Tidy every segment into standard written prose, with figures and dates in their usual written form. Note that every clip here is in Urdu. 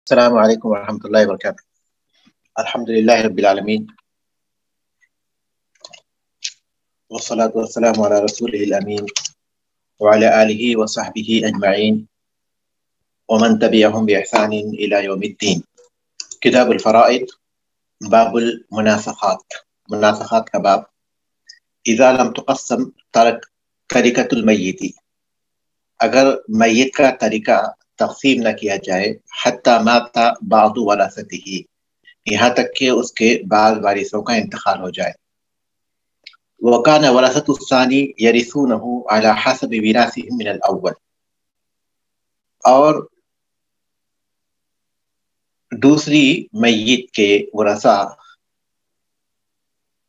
السلام علیکم ورحمۃ اللہ وبرکاتہ۔ الحمد للہ رب العالمین والصلاة والسلام علی رسولہ الامین وعلی آلہ وصحبہ اجمعین ومن تبعہم بإحسان الی یوم الدین۔ کتاب الفرائض، باب المناسخات، مناسخات کا باب۔ اذا لم تقسم ترکۃ المیت، اگر میت کا ترکہ تقسیم نہ کیا جائے، حتی مات بعض ورثتہ، یہاں تک کہ اس کے بعض وارثوں کا انتقال ہو جائے۔ وکان ورثۃ الثانی یرثونہ علی حسب میراثہم من الاول، اور دوسری میت کے ورثاء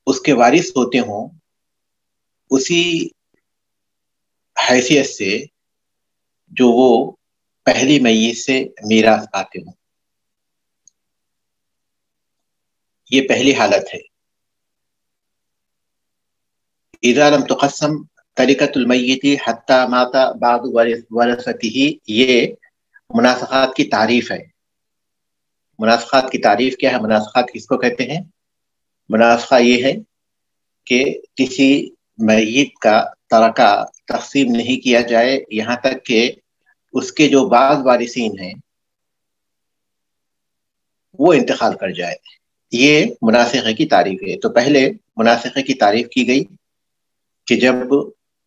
اس کے وارث ہوتے ہوں اسی حیثیت سے جو وہ پہلی میت سے میراث پاتے ہوں۔ یہ پہلی حالت ہے۔ اذا لم تقسم ترکۃ المیت حتی مات بعض ورثتہ، یہ مناسخات کی تعریف ہے۔ مناسخات کی تعریف کیا ہے؟ مناسخات کس کو کہتے ہیں؟ مناسخہ یہ ہے کہ کسی میت کا ترکہ تقسیم نہیں کیا جائے یہاں تک کہ اس کے جو بعض وارثین ہیں وہ انتقال کر جائے۔ یہ مناسخے کی تعریف ہے۔ تو پہلے مناسخے کی تعریف کی گئی کہ جب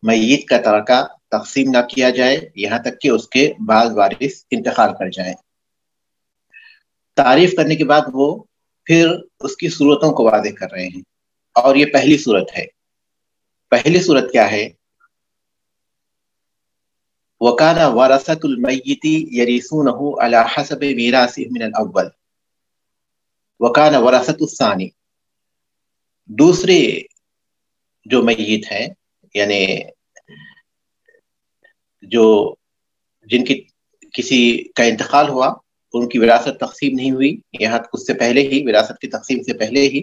میت کا ترکہ تقسیم نہ کیا جائے یہاں تک کہ اس کے بعض وارث انتقال کر جائیں۔ تعریف کرنے کے بعد وہ پھر اس کی صورتوں کو واضح کر رہے ہیں، اور یہ پہلی صورت ہے۔ پہلی صورت کیا ہے؟ وَكَانَ وَرَثَةُ الْمَيِّتِ يَرِثُونَهُ عَلَى حَسَبِ مِيرَاثِهِ مِنَ الْأَوَّلِ وَكَانَ وَرَثَةُ الثَّانِي، دوسرے جو میت ہیں، یعنی جو جن کی کسی کا انتقال ہوا، ان کی وراثت تقسیم نہیں ہوئی، یہاں اس سے پہلے ہی، وراثت کی تقسیم سے پہلے ہی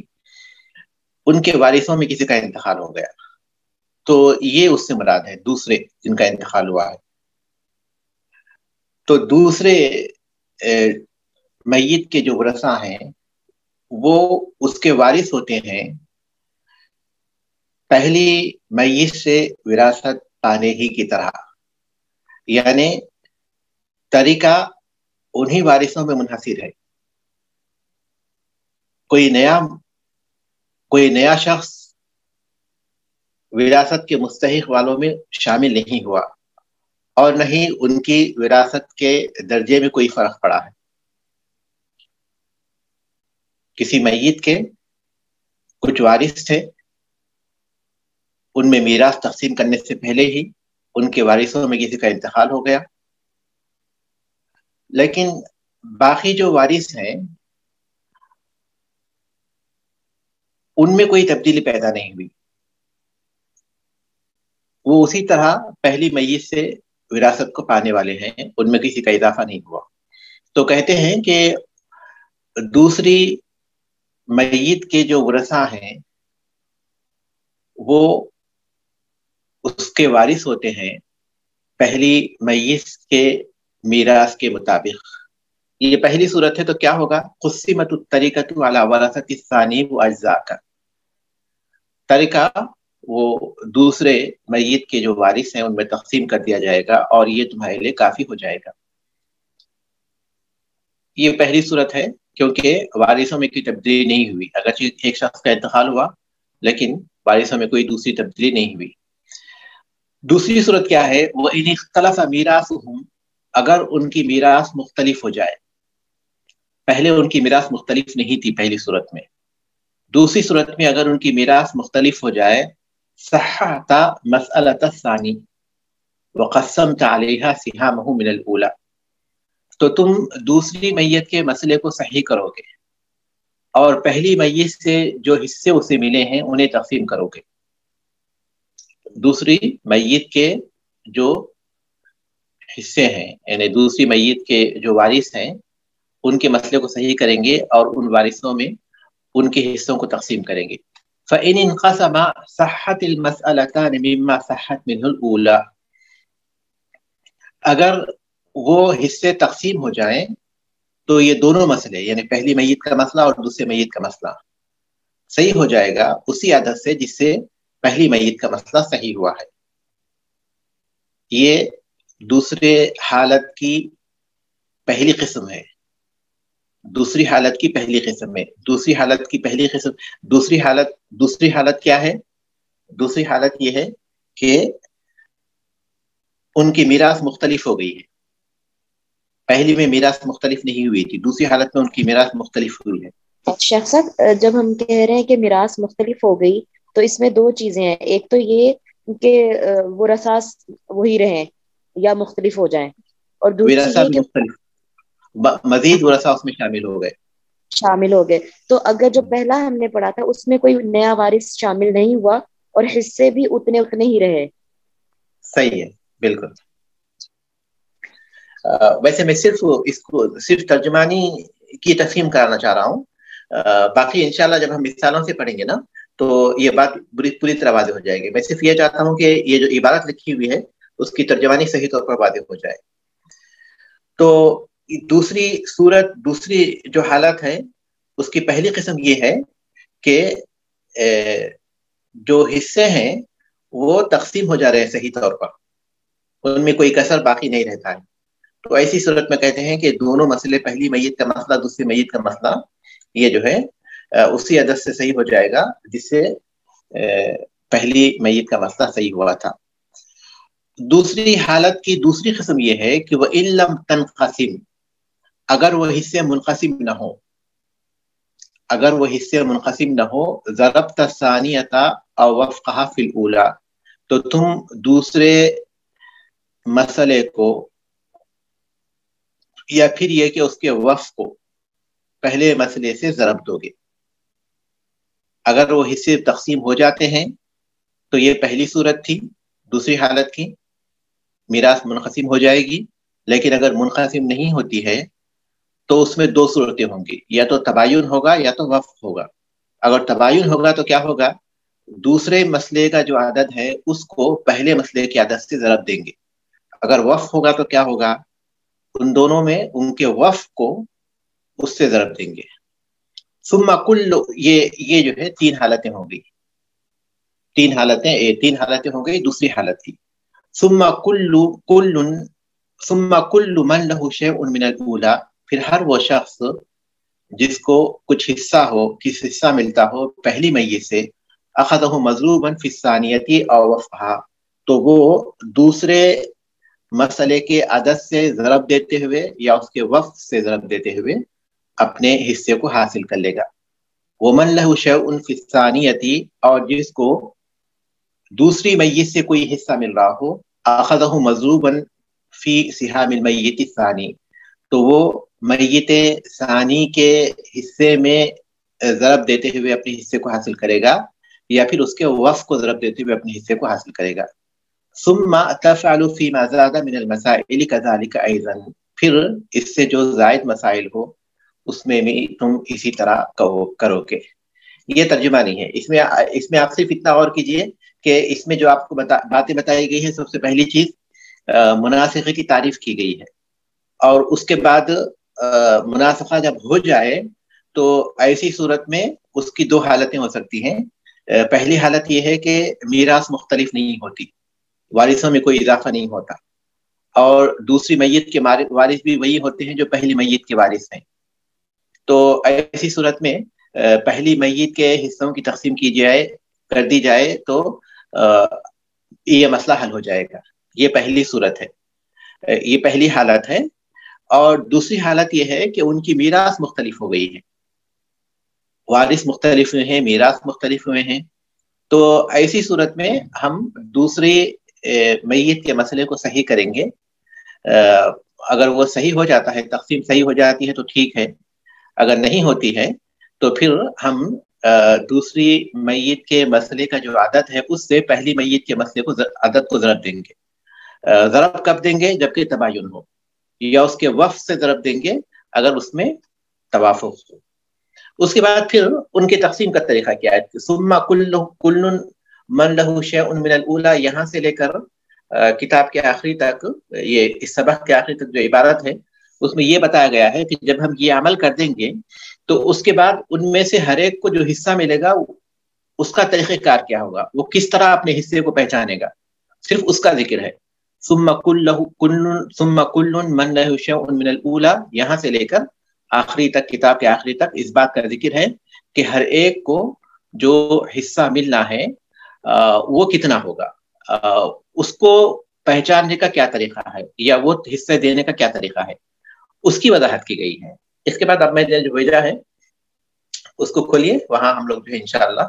ان کے وارثوں میں کسی کا انتقال ہو گیا، تو یہ اس سے مراد ہے، دوسرے جن کا انتقال ہوا ہے۔ تو دوسرے میت کے جو ورثاء ہیں وہ اس کے وارث ہوتے ہیں پہلی میت سے وراثت پانے ہی کی طرح، یعنی طریقہ انہی وارثوں میں منحصر ہے۔ کوئی نیا شخص وراثت کے مستحق والوں میں شامل نہیں ہوا، اور نہ ہی ان کی وراثت کے درجے میں کوئی فرق پڑا ہے۔ کسی میت کے کچھ وارث تھے، ان میں میراث تقسیم کرنے سے پہلے ہی ان کے وارثوں میں کسی کا انتقال ہو گیا، لیکن باقی جو وارث ہیں ان میں کوئی تبدیلی پیدا نہیں ہوئی، وہ اسی طرح پہلی میت سے وراثت کو پانے والے ہیں، ان میں کسی کا اضافہ نہیں ہوا۔ تو کہتے ہیں کہ دوسری میت کے جو ورثاء ہیں وہ اس کے وارث ہوتے ہیں پہلی میت کے میراث کے مطابق۔ یہ پہلی صورت ہے، تو کیا ہوگا؟ قسمت الترکۃ علی ورثۃ الثانی واجزاء کا طریقہ وہ دوسرے میت کے جو وارث ہیں ان میں تقسیم کر دیا جائے گا، اور یہ تمہارے لیے کافی ہو جائے گا۔ یہ پہلی صورت ہے، کیونکہ وارثوں میں کوئی تبدیلی نہیں ہوئی، اگرچہ ایک شخص کا انتقال ہوا لیکن وارثوں میں کوئی دوسری تبدیلی نہیں ہوئی۔ دوسری صورت کیا ہے؟ وَإِنِ اخْتَلَفَ مِيرَاثُهُمْ، اگر ان کی میراث مختلف ہو جائے۔ پہلے ان کی میراث مختلف نہیں تھی پہلی صورت میں، دوسری صورت میں اگر ان کی میراث مختلف ہو جائے، صححت مسئلۃ الثانی وقسمت علیہا سہامہ من الاولی، تو تم دوسری میت کے مسئلے کو صحیح کرو گے اور پہلی میت سے جو حصے اسے ملے ہیں انہیں تقسیم کرو گے۔ دوسری میت کے جو حصے ہیں، یعنی دوسری میت کے جو وارث ہیں ان کے مسئلے کو صحیح کریں گے اور ان وارثوں میں ان کے حصوں کو تقسیم کریں گے۔ فَإِنِ انْقَسَمَ صَحَّتِ الْمَسْأَلَتَانِ مِمَّا صَحَّتْ مِنْهُ الْأُولَى، اگر وہ حصے تقسیم ہو جائیں تو یہ دونوں مسئلے یعنی پہلی میت کا مسئلہ اور دوسرے میت کا مسئلہ صحیح ہو جائے گا اسی عدد سے جس سے پہلی میت کا مسئلہ صحیح ہوا ہے. یہ دوسرے حالت کی پہلی قسم ہے. دوسری حالت کی پہلی قسم ہے. دوسری حالت کی پہلی قسم دوسری حالت کیا ہے؟ دوسری حالت یہ ہے کہ ان کی میراث مختلف ہو گئی ہے. پہلی میں میراث مختلف نہیں ہوئی تھی, دوسری حالت میں ان کی میراث مختلف ہوئی ہے. شیخ صاحب جب ہم کہہ رہے ہیں کہ میراث مختلف ہو گئی تو اس میں دو چیزیں ہیں. ایک تو یہ کہ وہ رساس وہی رہیں یا مختلف ہو جائیں, اور دوسری ورثہ یہ بھی کہ مختلف, مزید ورثہ اس میں شامل ہو گئے. شامل ہو گئے. تو اگر جو پہلا ہم نے پڑھا تھا اس میں کوئی نیا وارث شامل نہیں ہوا اور حصے بھی اتنے ہی رہے. صحیح ہے, بالکل. ویسے میں صرف اس کو صرف ترجمانی کی تفہیم کرانا چاہ رہا ہوں. باقی انشاءاللہ جب ہم مثالوں سے پڑھیں گے نا تو یہ بات پوری طرح واضح ہو جائے گی. میں صرف یہ چاہتا ہوں کہ یہ جو عبارت لکھی ہوئی ہے اس کی ترجمانی صحیح طور پر واضح ہو جائے. تو دوسری جو حالت ہے اس کی پہلی قسم یہ ہے کہ جو حصے ہیں وہ تقسیم ہو جا رہے ہیں صحیح طور پر, ان میں کوئی کسر باقی نہیں رہتا ہے. تو ایسی صورت میں کہتے ہیں کہ دونوں مسئلے, پہلی میت کا مسئلہ دوسری میت کا مسئلہ, یہ جو ہے اسی عدد سے صحیح ہو جائے گا جس سے پہلی میت کا مسئلہ صحیح ہوا تھا. دوسری حالت کی دوسری قسم یہ ہے کہ وہ علم تنقسم, اگر وہ حصے منقسم نہ ہو, ضربت الثانیۃ او وفقھا فی الاولی, تو تم دوسرے مسئلے کو یا پھر یہ کہ اس کے وفق کو پہلے مسئلے سے ضرب دو گے. اگر وہ حصے تقسیم ہو جاتے ہیں تو یہ پہلی صورت تھی. دوسری حالت کی میراث منقسم ہو جائے گی, لیکن اگر منقسم نہیں ہوتی ہے تو اس میں دو صورتیں ہوں گی, یا تو تباین ہوگا یا تو وفق ہوگا. اگر تباین ہوگا تو کیا ہوگا, دوسرے مسئلے کا جو عدد ہے اس کو پہلے مسئلے کی عدد سے ضرب دیں گے. اگر وفق ہوگا تو کیا ہوگا, ان دونوں میں ان کے وفق کو اس سے ضرب دیں گے. ثم کل, یہ جو ہے تین حالتیں ہوں گی, تین حالتیں ہو گئی دوسری حالت کی. ثم کل من له شیء من الاولی, پھر ہر وہ شخص جس کو کچھ حصہ ملتا ہو پہلی میت سے, اخذہ مضروبا فی الثانیۃ او وفقھا, تو وہ دوسرے مسئلے کے عدد سے ضرب دیتے ہوئے یا اس کے وفق سے ضرب دیتے ہوئے اپنے حصے کو حاصل کر لے گا. ومن له شیء فی الثانیۃ, اور جس کو دوسری میت سے کوئی حصہ مل رہا ہو, اخذہ مضروبا فی سہام المیت الثانی, تو وہ میت ثانی کے حصے میں ضرب دیتے ہوئے اپنے حصے کو حاصل کرے گا, یا پھر اس کے وفق کو ضرب دیتے ہوئے اپنے حصے کو حاصل کرے گا. ثم تفعل فيما زاد من المسائل كذلك ايضا, پھر اس سے جو زائد مسائل ہو اس میں بھی تم اسی طرح کرو گے. یہ ترجمہ نہیں ہے. اس میں آپ صرف اتنا غور کیجئے کہ اس میں جو آپ کو باتیں بتائی گئی ہے, سب سے پہلی چیز مناسخے کی تعریف کی گئی ہے, اور اس کے بعد مناسخہ جب ہو جائے تو ایسی صورت میں اس کی دو حالتیں ہو سکتی ہیں. پہلی حالت یہ ہے کہ میراث مختلف نہیں ہوتی, وارثوں میں کوئی اضافہ نہیں ہوتا, اور دوسری میت کے وارث بھی وہی ہوتے ہیں جو پہلی میت کے وارث ہیں. تو ایسی صورت میں پہلی میت کے حصوں کی تقسیم کر دی جائے تو یہ مسئلہ حل ہو جائے گا. یہ پہلی صورت ہے, یہ پہلی حالت ہے. اور دوسری حالت یہ ہے کہ ان کی میراث مختلف ہو گئی ہے, وارث مختلف ہوئے ہیں, میراث مختلف ہوئے ہیں. تو ایسی صورت میں ہم دوسری میت کے مسئلے کو صحیح کریں گے. اگر وہ صحیح ہو جاتا ہے, تقسیم صحیح ہو جاتی ہے تو ٹھیک ہے, اگر نہیں ہوتی ہے تو پھر ہم دوسری میت کے مسئلے کا جو عدد ہے اس سے پہلی میت کے مسئلے کو عدد کو ضرب دیں گے. ضرب کب دیں گے, جبکہ تباین ہو, یا اس کے وفق سے ضرب دیں گے اگر اس میں توافق ہو. اس کے بعد پھر ان کی تقسیم کا طریقہ کیا ہے. ثم کل من له شیء من الاولی, یہاں سے لے کر کتاب کے آخری تک, یہ اس سبق کے آخری تک جو عبارت ہے اس میں یہ بتایا گیا ہے کہ جب ہم یہ عمل کر دیں گے تو اس کے بعد ان میں سے ہر ایک کو جو حصہ ملے گا اس کا طریقہ کار کیا ہوگا، وہ کس طرح اپنے حصے کو پہچانے گا، صرف اس کا ذکر ہے. ثم كل من له شيء من الاولى، یہاں سے لے کر آخری تک، کتاب کے آخری تک اس بات کا ذکر ہے کہ ہر ایک کو جو حصہ ملنا ہے وہ کتنا ہوگا، اس کو پہچاننے کا کیا طریقہ ہے یا وہ حصے دینے کا کیا طریقہ ہے، اس کی وضاحت کی گئی ہے. اس کے بعد اب میں نے جو بھیجا ہے اس کو کھولیے، وہاں ہم لوگ جو ہے انشاءاللہ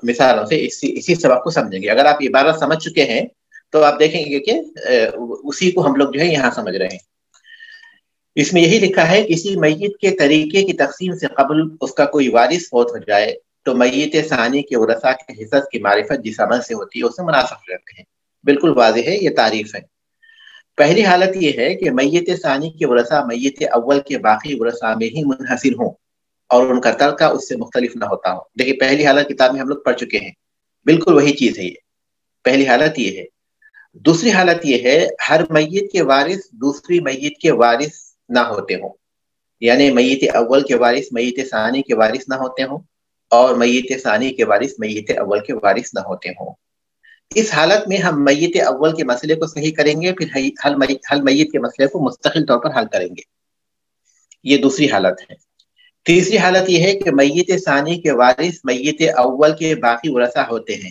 مثالوں سے اسی سبق کو سمجھیں گے. اگر آپ عبارت سمجھ چکے ہیں تو آپ دیکھیں گے کہ اسی کو ہم لوگ جو ہے یہاں سمجھ رہے ہیں. اس میں یہی لکھا ہے، کسی میت کے طریقے کی تقسیم سے قبل اس کا کوئی وارث فوت ہو جائے تو میت ثانی کے ورثاء کے حصص کی معرفت جس عمل سے ہوتی ہے اسے مناسب رہتے ہیں. بالکل واضح ہے، یہ تعریف ہے. پہلی حالت یہ ہے کہ میت ثانی کے ورثاء میت اول کے باقی ورثاء میں ہی منحصر ہوں اور ان کا ترکہ اس سے مختلف نہ ہوتا ہو. دیکھیے پہلی حالت کتاب میں ہم لوگ پڑھ چکے ہیں، بالکل وہی چیز ہے. یہ پہلی حالت یہ ہے. دوسری حالت یہ ہے، ہر میت کے وارث دوسری میت کے وارث نہ ہوتے ہوں، یعنی میت اول کے وارث میت ثانی کے وارث نہ ہوتے ہوں اور میت ثانی کے وارث میت اول کے وارث نہ ہوتے ہوں. اس حالت میں ہم میت اول کے مسئلے کو صحیح کریں گے، پھر حل میت کے مسئلے کو مستقل طور پر حل کریں گے. یہ دوسری حالت ہے. تیسری حالت یہ ہے کہ میت ثانی کے وارث میت اول کے باقی ورثاء ہوتے ہیں.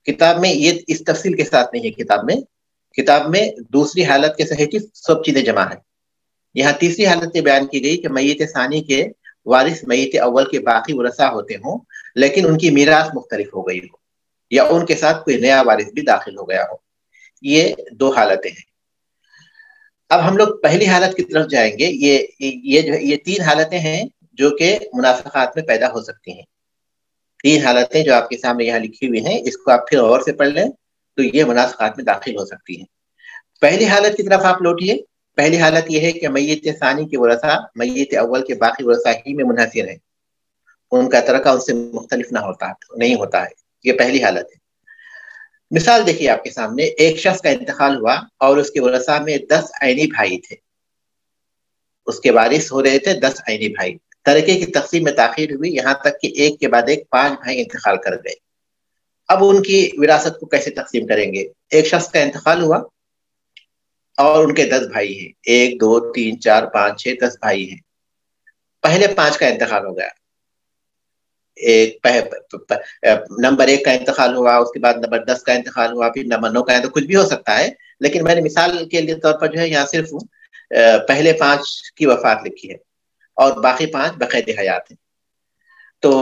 کتاب میں یہ اس تفصیل کے ساتھ نہیں ہے، کتاب میں دوسری حالت کے صحیح کی سب چیزیں جمع ہیں. یہاں تیسری حالت یہ بیان کی گئی کہ میت ثانی کے وارث میت اول کے باقی ورثاء ہوتے ہوں لیکن ان کی میراث مختلف ہو گئی ہو یا ان کے ساتھ کوئی نیا وارث بھی داخل ہو گیا ہو. یہ دو حالتیں ہیں. اب ہم لوگ پہلی حالت کی طرف جائیں گے. یہ تین حالتیں ہیں جو کہ منافقات میں پیدا ہو سکتی ہیں. تین حالتیں جو آپ کے سامنے یہاں لکھی ہوئی ہیں، اس کو آپ پھر غور سے پڑھ لیں تو یہ منافقات میں داخل ہو سکتی ہیں. پہلی حالت کی طرف آپ لوٹیے. پہلی حالت یہ ہے کہ میت ثانی کے ورثاء میت اول کے باقی ورثاء ہی میں منحصر ہیں، ان کا ترکہ ان سے مختلف نہیں ہوتا ہے. یہ پہلی حالت ہے. مثال دیکھیے آپ کے سامنے، ایک شخص کا انتقال ہوا اور اس کے ورثاء میں 10 عینی بھائی تھے. اس کے وارث ہو رہے تھے 10 عینی بھائی. ترکے کی تقسیم میں تاخیر ہوئی، یہاں تک کہ ایک کے بعد ایک 5 بھائی انتقال کر گئے. اب ان کی وراثت کو کیسے تقسیم کریں گے؟ ایک شخص کا انتقال ہوا اور ان کے 10 بھائی ہیں، 1 2 3 4 5 6 10 بھائی ہیں. پہلے 5 کا انتقال ہو گیا، نمبر 1 کا انتقال ہوا، اس کے بعد نمبر 10 کا انتقال ہوا، پھر نمبر 9 کا. تو کچھ بھی ہو سکتا ہے، لیکن میں نے مثال کے لیے طور پر جو ہے یہاں صرف پہلے 5 کی وفات لکھی ہے اور باقی 5 بقید حیات ہیں. تو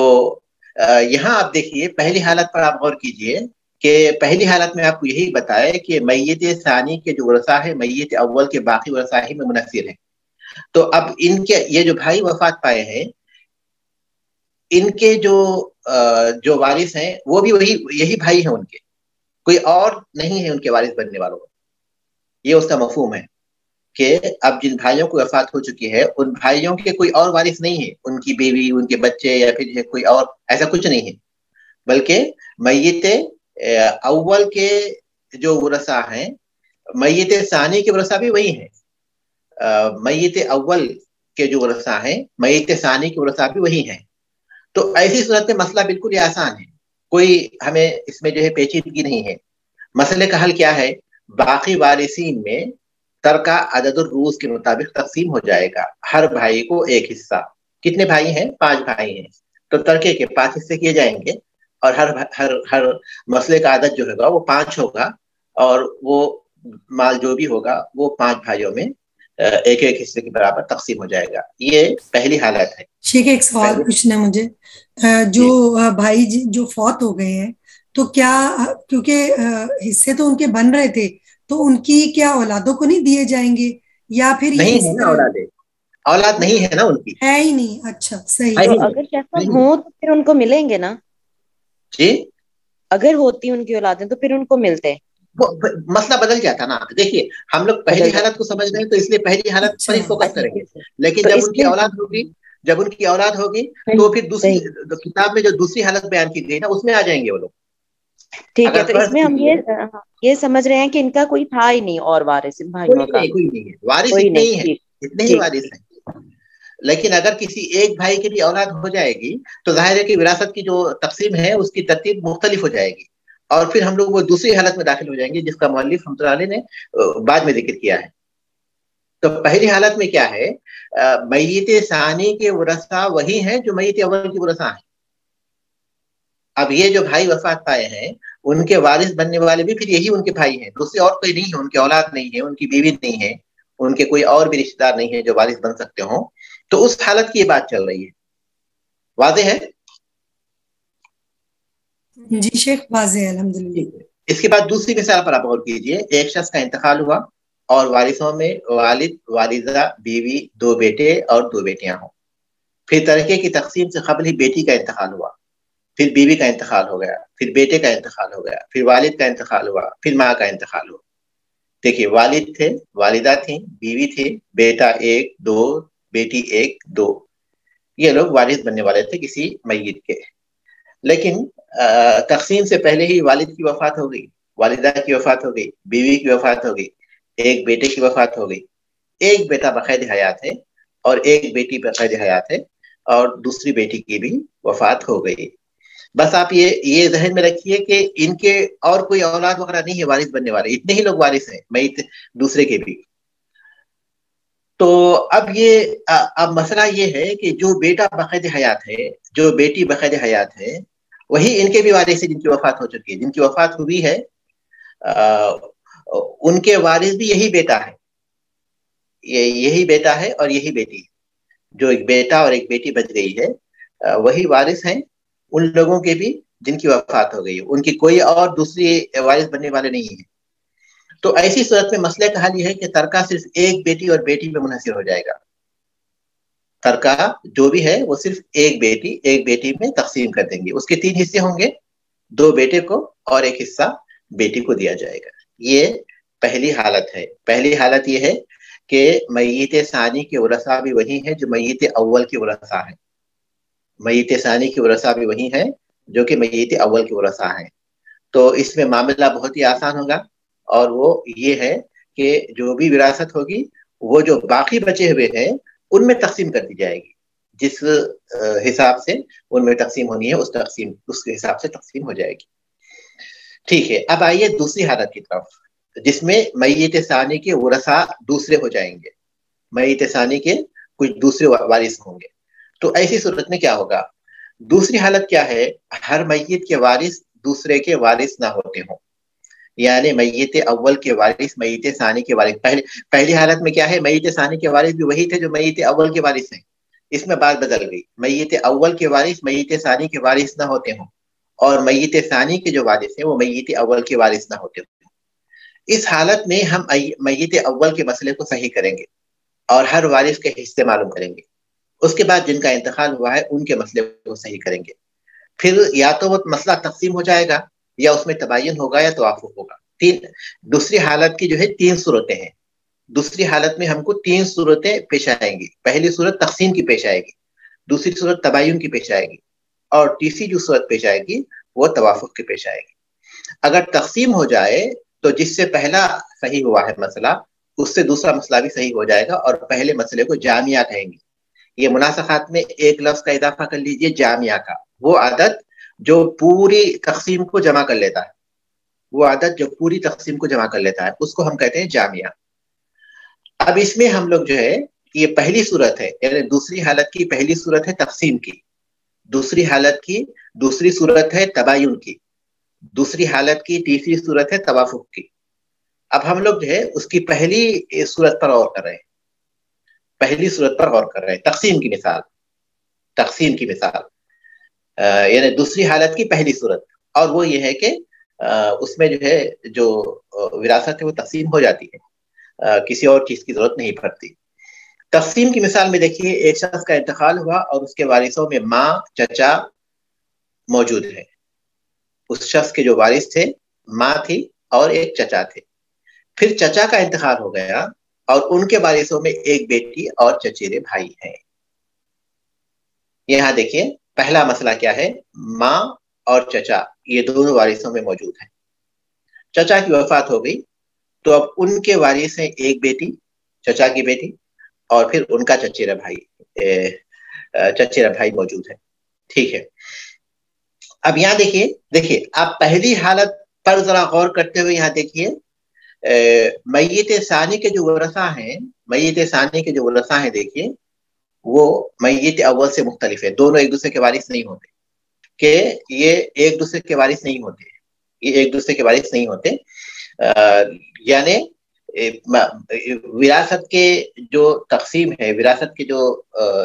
یہاں آپ دیکھیے پہلی حالت پر آپ غور کیجئے کہ پہلی حالت میں آپ کو یہی بتائے کہ میت ثانی کے جو ورثاء ہے میت اول کے باقی ورثاء ہی میں منحصر ہیں. تو اب ان کے یہ جو بھائی وفات پائے ہیں، ان کے جو وارث ہیں وہ بھی یہی بھائی ہیں، ان کے کوئی اور نہیں ہے ان کے وارث بننے والوں. یہ اس کا مفہوم ہے کہ اب جن بھائیوں کو وفات ہو چکی ہے ان بھائیوں کے کوئی اور وارث نہیں ہے، ان کی بیوی، ان کے بچے یا پھر کوئی اور، ایسا کچھ نہیں ہے. بلکہ میت اول کے جو ورثاء ہیں، میت ثانی کے ورثاء بھی وہی ہیں. میت اول کے جو ورثاء ہیں میت ثانی کے ورثاء بھی وہی ہیں. تو ایسی صورت میں مسئلہ بالکل ہی آسان ہے، کوئی ہمیں اس میں جو ہے پیچیدگی نہیں ہے. مسئلے کا حل کیا ہے؟ باقی وارثین میں ترکہ عدد الرؤوس کے مطابق تقسیم ہو جائے گا. ہر بھائی کو ایک حصہ. کتنے بھائی ہیں؟ 5 بھائی ہیں، تو ترکے کے 5 حصے کیے جائیں گے اور ہر مسئلے کا عدد جو ہوگا وہ 5 ہوگا اور وہ مال جو بھی ہوگا وہ 5 بھائیوں میں ایک ایک حصے کے برابر تقسیم ہو جائے گا. یہ پہلی حالت ہے. شیخ ایک سوال پوچھنا ہے مجھے، جو بھائی جو فوت ہو گئے ہیں تو کیا، کیونکہ حصے تو ان کے بن رہے تھے، تو ان کی کیا اولادوں کو نہیں دیے جائیں گے یا پھر نہیں ہے نا؟ اولاد نہیں ہے نا ان کی، ہے ہی نہیں. اچھا صحیح. تو اگر کیسا ہو تو پھر ان کو ملیں گے نا جی؟ اگر ہوتی ان کی اولادیں تو پھر ان کو ملتے. مسئلہ بدل جاتا نا. دیکھیے ہم لوگ پہلی حالت کو سمجھ رہے ہیں تو اس لیے پہلی حالت پر ہی فوکس کریں گے. لیکن جب ان کی اولاد ہوگی تو پھر دوسری کتاب میں جو دوسری حالت بیان کی گئی نا اس میں آ جائیں گے وہ لوگ. ٹھیک ہے، اگر تو اس فرض میں ہم کیجیے یہ سمجھ رہے ہیں کہ ان کا کوئی تھا ہی نہیں اور وارث بھائیوں کا، کوئی نہیں ہے، وارث کوئی اتنے نہیں. ہی ہیں، ٹھیک اتنے ہی ٹھیک. وارث ہیں. لیکن اگر کسی ایک بھائی کی بھی اولاد ہو جائے گی تو ظاہر ہے کہ وراثت کی جو تقسیم ہے اس کی ترتیب مختلف ہو جائے گی، اور پھر ہم لوگ وہ دوسری حالت میں داخل ہو جائیں گے جس کا مؤلف رحمۃ اللہ علیہ نے بعد میں ذکر کیا ہے. تو پہلی حالت میں کیا ہے، میت ثانی کے ورثہ وہی ہیں جو میت اول کے ورثہ ہیں. اب یہ جو بھائی وفات پائے ہیں ان کے وارث بننے والے بھی پھر یہی ان کے بھائی ہیں، دوسرے اور کوئی نہیں ہے، ان کی اولاد نہیں ہے، ان کی بیوی نہیں ہے، ان کے کوئی اور بھی رشتہ دار نہیں ہے جو وارث بن سکتے ہوں. تو اس حالت کی یہ بات چل رہی ہے. واضح ہے؟ جی شیخ واضح ہے الحمدللہ. اس کے بعد دوسری مثال پر آپ غور کیجئے. ایک شخص کا انتقال ہوا اور وارثوں میں والد، والدہ، بیوی، 2 بیٹے اور 2 بیٹیاں ہوں. پھر ترکے کی تقسیم سے قبل ہی بیٹی کا انتقال ہوا، پھر بیوی کا انتقال ہو گیا، پھر بیٹے کا انتقال ہو گیا، پھر والد کا انتقال ہوا، پھر ماں کا انتقال ہوا. دیکھیے، والد تھے، والدہ تھیں، بیوی تھی، بیٹا 1 2، بیٹی 1 2، یہ لوگ وارث بننے والے تھے کسی میت کے. لیکن تقسیم سے پہلے ہی والد کی وفات ہو گئی، والدہ کی وفات ہو گئی، بیوی کی وفات ہو گئی، ایک بیٹے کی وفات ہو گئی. ایک بیٹا بقید حیات ہے اور ایک بیٹی بقید حیات ہے، اور دوسری بیٹی کی بھی وفات ہو گئی. بس آپ یہ ذہن میں رکھیے کہ ان کے اور کوئی اولاد وغیرہ نہیں ہے وارث بننے والے، اتنے ہی لوگ وارث ہیں میت دوسرے کے بھی. تو اب مسئلہ یہ ہے کہ جو بیٹا بقید حیات ہے، جو بیٹی بقید حیات ہے، وہی ان کے بھی وارث ہیں جن کی وفات ہو چکی ہے. جن کی وفات ہوئی ہے ان کے وارث بھی یہی بیٹا ہے، یہی بیٹا ہے اور یہی بیٹی ہے. جو ایک بیٹا اور ایک بیٹی بچ گئی ہے وہی وارث ہیں ان لوگوں کے بھی جن کی وفات ہو گئی ہے. ان کی کوئی اور دوسری وارث بننے والے نہیں ہیں. تو ایسی صورت میں مسئلہ کا حل یہ ہے کہ ترکہ صرف ایک بیٹی اور بیٹی میں منحصر ہو جائے گا. ترکہ جو بھی ہے وہ صرف ایک بیٹی میں تقسیم کر دیں گے. اس کے 3 حصے ہوں گے، 2 بیٹے کو اور 1 حصہ بیٹی کو دیا جائے گا. یہ پہلی حالت ہے. پہلی حالت یہ ہے کہ میت ثانی کے ورثہ بھی وہی ہیں جو میت اول کے ورثہ ہیں. میت ثانی کے ورثہ بھی وہی ہیں جو کہ میت اول کے ورثہ ہیں. تو اس میں معاملہ بہت ہی آسان ہوگا، اور وہ یہ ہے کہ جو بھی وراثت ہوگی وہ جو باقی بچے ہوئے ہیں ان میں تقسیم کر دی جائے گی. جس حساب سے ان میں تقسیم ہونی ہے اس کے حساب سے تقسیم ہو جائے گی. ٹھیک ہے، اب آئیے دوسری حالت کی طرف جس میں میت ثانی کے ورثہ دوسرے ہو جائیں گے، میت ثانی کے کچھ دوسرے وارث ہوں گے. تو ایسی صورت میں کیا ہوگا؟ دوسری حالت کیا ہے؟ ہر میت کے وارث دوسرے کے وارث نہ ہوتے ہوں. یعنی میت اول کے وارث میت ثانی کے وارث. پہلی حالت میں کیا ہے؟ میت ثانی کے وارث بھی وہی تھے جو میت اول کے وارث ہیں. اس میں بات بدل گئی، میت اول کے وارث میت ثانی کے وارث نہ ہوتے ہوں، اور میت ثانی کے جو وارث ہیں وہ میت اول کے وارث نہ ہوتے ہوں. اس حالت میں ہم میت اول کے مسئلے کو صحیح کریں گے اور ہر وارث کے حصے معلوم کریں گے. اس کے بعد جن کا انتقال ہوا ہے ان کے مسئلے کو صحیح کریں گے. پھر یا تو وہ مسئلہ تقسیم ہو جائے گا، یا اس میں تباین ہوگا، یا توافق ہوگا. دوسری حالت کی جو ہے 3 صورتیں ہیں. دوسری حالت میں ہم کو 3 صورتیں پیش آئیں گی. پہلی صورت تقسیم کی پیش آئے گی، دوسری صورت تباین کی پیش آئے گی، اور تیسری جو صورت پیش آئے گی وہ توافق کی پیش آئے گی. اگر تقسیم ہو جائے تو جس سے پہلا صحیح ہوا ہے مسئلہ، اس سے دوسرا مسئلہ بھی صحیح ہو جائے گا، اور پہلے مسئلے کو جامعہ کہیں گے. یہ مناسخات میں ایک لفظ کا اضافہ کر لیجئے، جامعہ کا. وہ عدد جو پوری تقسیم کو جمع کر لیتا ہے، وہ عدد جو پوری تقسیم کو جمع کر لیتا ہے اس کو ہم کہتے ہیں جامعہ. اب اس میں ہم لوگ جو ہے یہ پہلی صورت ہے، یعنی دوسری حالت کی پہلی صورت ہے تقسیم کی، دوسری حالت کی دوسری صورت ہے تباین کی، دوسری حالت کی تیسری صورت ہے توافق کی. اب ہم لوگ جو ہے اس کی پہلی صورت پر غور کر رہے ہیں. پہلی صورت پر غور کر رہے ہیں، تقسیم کی مثال. تقسیم کی مثال یعنی دوسری حالت کی پہلی صورت، اور وہ یہ ہے کہ اس میں جو ہے جو وراثت ہے وہ تقسیم ہو جاتی ہے، کسی اور چیز کی ضرورت نہیں پڑتی. تقسیم کی مثال میں دیکھیے، ایک شخص کا انتقال ہوا اور اس کے وارثوں میں ماں، چچا موجود ہے. اس شخص کے جو وارث تھے ماں تھی اور ایک چچا تھے. پھر چچا کا انتقال ہو گیا اور ان کے وارثوں میں ایک بیٹی اور چچیرے بھائی ہیں. یہاں دیکھیے پہلا مسئلہ کیا ہے؟ ماں اور چچا یہ دونوں وارثوں میں موجود ہیں. چچا کی وفات ہو گئی تو اب ان کے وارث ہیں ایک بیٹی، چچا کی بیٹی، اور پھر ان کا چچیرا بھائی موجود ہے. ٹھیک ہے. اب یہاں دیکھیے آپ پہلی حالت پر ذرا غور کرتے ہوئے یہاں دیکھیے میت ثانی کے جو ورثہ ہیں دیکھیے وہ میت اول سے مختلف ہے. دونوں ایک دوسرے کے وارث نہیں ہوتے، ایک دوسرے کے وارث نہیں ہوتے. یعنی وراثت کے جو تقسیم ہے، وراثت کے جو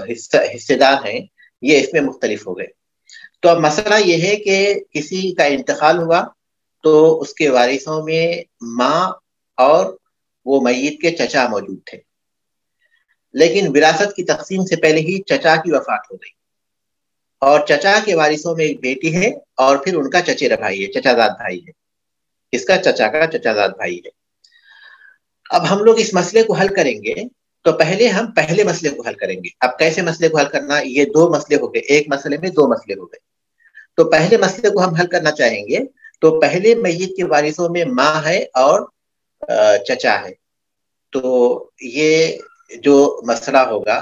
حصے دار ہیں، یہ اس میں مختلف ہو گئے. تو اب مسئلہ یہ ہے کہ کسی کا انتقال ہوا تو اس کے وارثوں میں ماں اور وہ میت کے چچا موجود تھے، لیکن وراثت کی تقسیم سے پہلے ہی چچا کی وفات ہو گئی اور چچا کے وارثوں میں ایک بیٹی ہے اور پھر ان کا چچیرا بھائی ہے، چچا زاد بھائی ہے. اس کا چچا کا چچا زاد بھائی ہے. اب ہم لوگ اس مسئلے کو حل کریں گے تو ہم پہلے مسئلے کو حل کریں گے. اب کیسے مسئلے کو حل کرنا؟ یہ دو مسئلے ہو گئے، ایک مسئلے میں دو مسئلے ہو گئے. تو پہلے مسئلے کو ہم حل کرنا چاہیں گے تو پہلے میت کے وارثوں میں ماں ہے اور چچا ہے. تو یہ جو مسئلہ ہوگا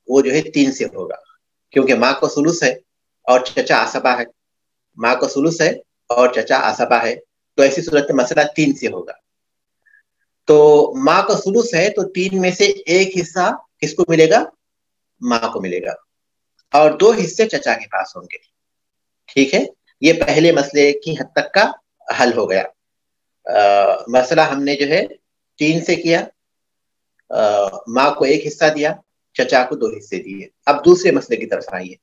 وہ جو ہے 3 سے ہوگا، کیونکہ ماں کو ثلث ہے اور چچا عصبہ ہے. ماں کو ثلث ہے اور چچا عصبہ ہے، تو ایسی صورت میں مسئلہ 3 سے ہوگا. تو ماں کا ثلث ہے تو 3 میں سے ایک حصہ کس کو ملے گا؟ ماں کو ملے گا، اور 2 حصے چچا کے پاس ہوں گے. ٹھیک ہے. یہ پہلے مسئلے کی حد تک کا حل ہو گیا. مسئلہ ہم نے جو ہے 3 سے کیا، ماں کو ایک حصہ دیا، چچا کو 2 حصے دیے. اب دوسرے مسئلے کی طرف آئیے.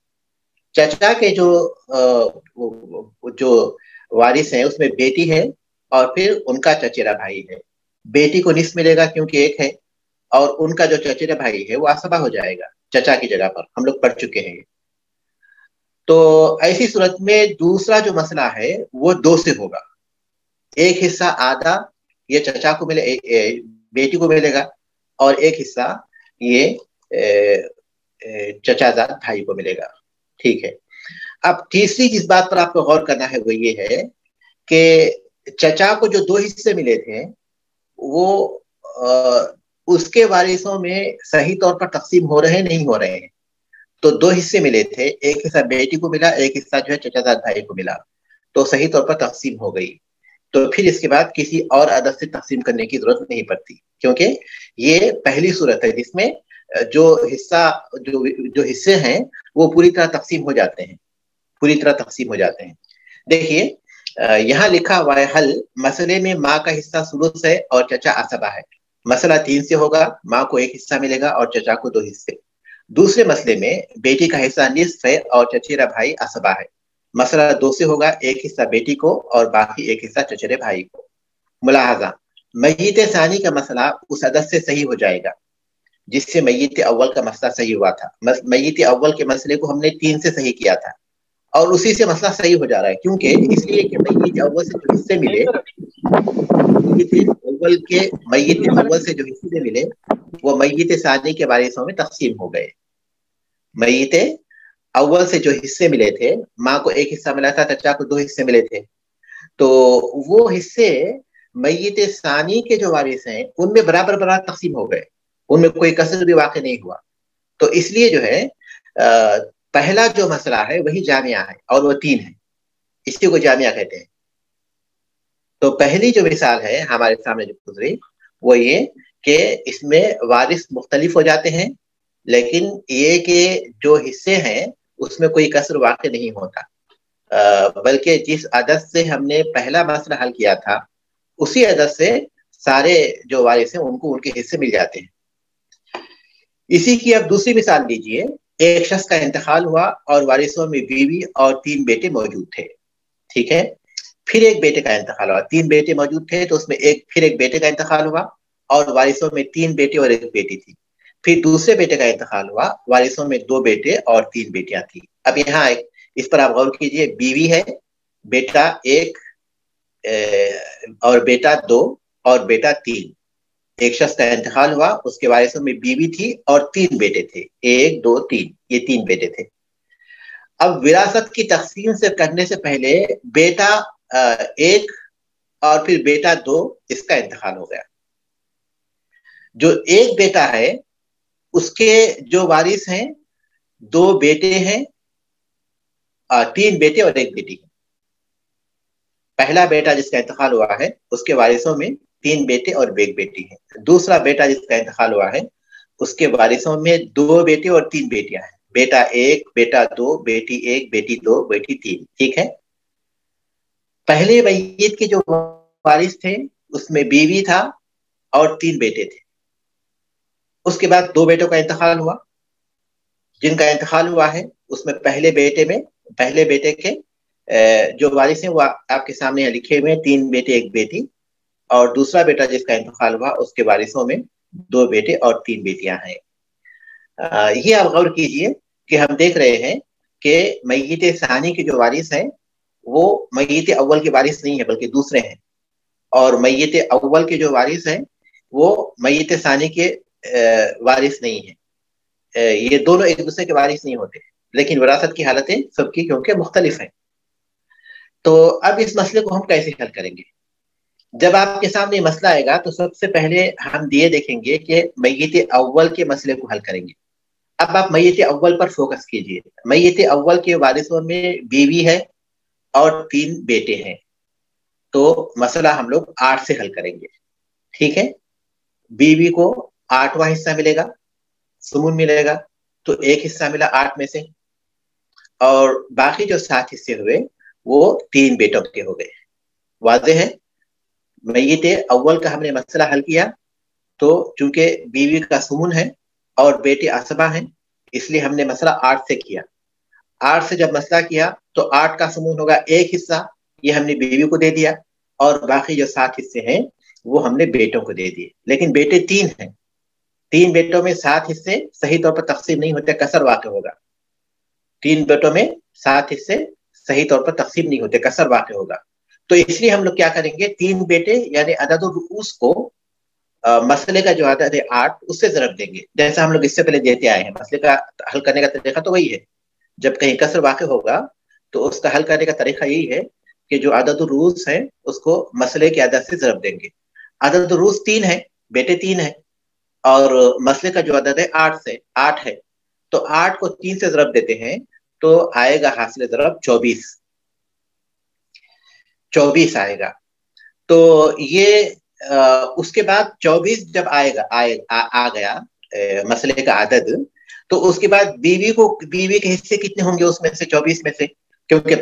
چچا کے جو وارث ہیں اس میں بیٹی ہے اور پھر ان کا چچیرا بھائی ہے. بیٹی کو نصف ملے گا کیونکہ ایک ہے، اور ان کا جو چچیرا بھائی ہے وہ عصبہ ہو جائے گا چچا کی جگہ پر. ہم لوگ پڑھ چکے ہیں. تو ایسی صورت میں دوسرا جو مسئلہ ہے وہ 2 سے ہوگا. ایک حصہ آدھا یہ چچا کو بیٹی کو ملے گا اور ایک حصہ یہ چچا زاد بھائی کو ملے گا. ٹھیک ہے. اب تیسری جس بات پر آپ کو غور کرنا ہے وہ یہ ہے کہ چچا کو جو 2 حصے ملے تھے وہ اس کے وارثوں میں صحیح طور پر تقسیم ہو رہے نہیں ہو رہے ہیں. تو 2 حصے ملے تھے، ایک حصہ بیٹی کو ملا، ایک حصہ جو ہے چچا زاد بھائی کو ملا. تو صحیح طور پر تقسیم ہو گئی. تو پھر اس کے بعد کسی اور عدد سے تقسیم کرنے کی ضرورت نہیں پڑتی، کیونکہ یہ پہلی صورت ہے جس میں جو حصے ہیں وہ پوری طرح تقسیم ہو جاتے ہیں. دیکھیے یہاں لکھا ہوا ہے حل. مسئلے میں ماں کا حصہ ثلث ہے اور چچا عصبہ ہے. مسئلہ 3 سے ہوگا، ماں کو ایک حصہ ملے گا اور چچا کو 2 حصے. دوسرے مسئلے میں بیٹی کا حصہ نصف ہے اور چچیرا بھائی عصبہ ہے. مسئلہ 2 سے ہوگا، ایک حصہ بیٹی کو اور باقی ایک حصہ چچیرے بھائی کو. ملاحظہ میت ثانی کا مسئلہ اس عدد سے صحیح ہو جائے گا جس سے میت اول کا مسئلہ صحیح ہوا تھا. میت اول کے مسئلے کو ہم نے 3 سے صحیح کیا تھا اور اسی سے مسئلہ صحیح ہو جا رہا ہے، کیونکہ اس لیے کہ میت اول سے جو حصے ملے وہ میت ثانی کے وارثوں میں تقسیم ہو گئے. میت اول سے جو حصے ملے تھے، ماں کو ایک حصہ ملا تھا، چچا کو 2 حصے ملے تھے، تو وہ حصے میت ثانی کے جو وارث ہیں ان میں برابر تقسیم ہو گئے، ان میں کوئی کسر بھی واقع نہیں ہوا. تو اس لیے جو ہے پہلا جو مسئلہ ہے وہی جامعہ ہے اور وہ 3 ہے، اس کو جامعہ کہتے ہیں. تو پہلی جو مثال ہے ہمارے سامنے جو گزری وہ یہ کہ اس میں وارث مختلف ہو جاتے ہیں، لیکن یہ کہ جو حصے ہیں اس میں کوئی کسر واقع نہیں ہوتا، بلکہ جس عدد سے ہم نے پہلا مسئلہ حل کیا تھا اسی عدد سے سارے جو وارث ہیں ان کو ان کے حصے مل جاتے ہیں. اسی کی اب دوسری مثال لیجئے. ایک شخص کا انتقال ہوا اور وارثوں میں بیوی اور 3 بیٹے موجود تھے. ٹھیک ہے. پھر ایک بیٹے کا انتقال ہوا، 3 بیٹے موجود تھے تو اس میں پھر ایک بیٹے کا انتقال ہوا اور وارثوں میں 3 بیٹے اور ایک بیٹی تھی. پھر دوسرے بیٹے کا انتقال ہوا، وارثوں میں 2 بیٹے اور 3 بیٹیاں تھیں. اب یہاں اس پر آپ غور کیجئے. بیوی ہے، بیٹا 1 اور بیٹا 2 اور بیٹا 3. ایک شخص کا انتقال ہوا، اس کے وارثوں میں بیوی تھی اور 3 بیٹے تھے، 1 2 3، یہ 3 بیٹے تھے. اب وراثت کی تقسیم سے کرنے سے پہلے بیٹا ایک اور پھر بیٹا دو اس کا انتقال ہو گیا. جو ایک بیٹا ہے اس کے جو وارث ہیں دو بیٹے ہیں، تین بیٹے اور ایک بیٹی. پہلا بیٹا جس کا انتقال ہوا ہے اس کے وارثوں میں تین بیٹے اور ایک بیٹی ہے. دوسرا بیٹا جس کا انتقال ہوا ہے اس کے وارثوں میں دو بیٹے اور تین بیٹیاں ہیں. بیٹا ایک، بیٹا دو، بیٹی ایک، بیٹی دو، بیٹی تین. ٹھیک ہے. پہلے میت کے جو وارث تھے اس میں بیوی تھا اور تین بیٹے تھے. اس کے بعد دو بیٹوں کا انتقال ہوا. جن کا انتقال ہوا ہے اس میں پہلے بیٹے کے جو وارث ہیں وہ آپ کے سامنے لکھے ہوئے ہیں، تین بیٹے ایک بیٹی. اور دوسرا بیٹا جس کا انتقال ہوا اس کے وارثوں میں دو بیٹے اور تین بیٹیاں ہیں. یہ آپ غور کیجئے کہ ہم دیکھ رہے ہیں کہ میت ثانی کے جو وارث ہیں وہ میت اول کے وارث نہیں ہیں بلکہ دوسرے ہیں، اور میت اول کے جو وارث ہیں وہ میت ثانی کے وارث نہیں ہیں. یہ دونوں ایک دوسرے کے وارث نہیں ہوتے، لیکن وراثت کی حالتیں سب کی کیونکہ مختلف ہیں. تو اب اس مسئلے کو ہم کیسے حل کریں گے؟ جب آپ کے سامنے مسئلہ آئے گا تو سب سے پہلے ہم یہ دیکھیں گے کہ میت اول کے مسئلے کو حل کریں گے. اب آپ میت اول پر فوکس کیجئے. میت اول کے وارثوں میں بیوی ہے اور تین بیٹے ہیں، تو مسئلہ ہم لوگ 8 سے حل کریں گے. ٹھیک ہے. بیوی کو 8واں حصہ ملے گا، سمون ملے گا، تو ایک حصہ ملا 8 میں سے، اور باقی جو 7 حصے ہوئے وہ تین بیٹوں کے ہو گئے. واضح ہے. میت اول کا ہم نے مسئلہ حل کیا تو چونکہ بیوی کا سمون ہے اور بیٹے عصبہ ہیں اس لیے ہم نے مسئلہ 8 سے کیا. 8 سے جب مسئلہ کیا تو 8 کا سمون ہوگا ایک حصہ، یہ ہم نے بیوی کو دے دیا، اور باقی جو 7 حصے ہیں وہ ہم نے بیٹوں کو دے دیے. لیکن بیٹے تین ہیں، تین بیٹوں میں 7 حصے صحیح طور پر تقسیم نہیں ہوتے، کسر واقع ہوگا. تین بیٹوں میں 7 حصے صحیح طور پر تقسیم نہیں ہوتے، کسر واقع ہوگا. تو اس لیے ہم لوگ کیا کریں گے، تین بیٹے یعنی عدد الرؤوس کو مسئلے کا جو عدد ہے 8 اس سے ضرب دیں گے، جیسا ہم لوگ اس سے پہلے دیتے آئے ہیں. مسئلے کا حل کرنے کا طریقہ تو وہی ہے. جب کہیں کسر واقع ہوگا تو اس کا حل کرنے کا طریقہ یہی ہے کہ جو عدد الرؤوس ہے اس کو مسئلے کے عدد سے ضرب دیں گے. عدد الرؤوس 3 ہے، بیٹے 3 ہیں، اور مسئلے کا جو عدد ہے 8 ہے، تو 8 کو 3 سے ضرب دیتے ہیں تو آئے گا حاصل ضرب 24 آئے گا. تو یہ اس کے بعد 24 جب آ گیا مسئلے کا عدد، تو اس کے بعد بیوی کے حصے کتنے ہوں گے اس میں سے 24 میں سے، کیونکہ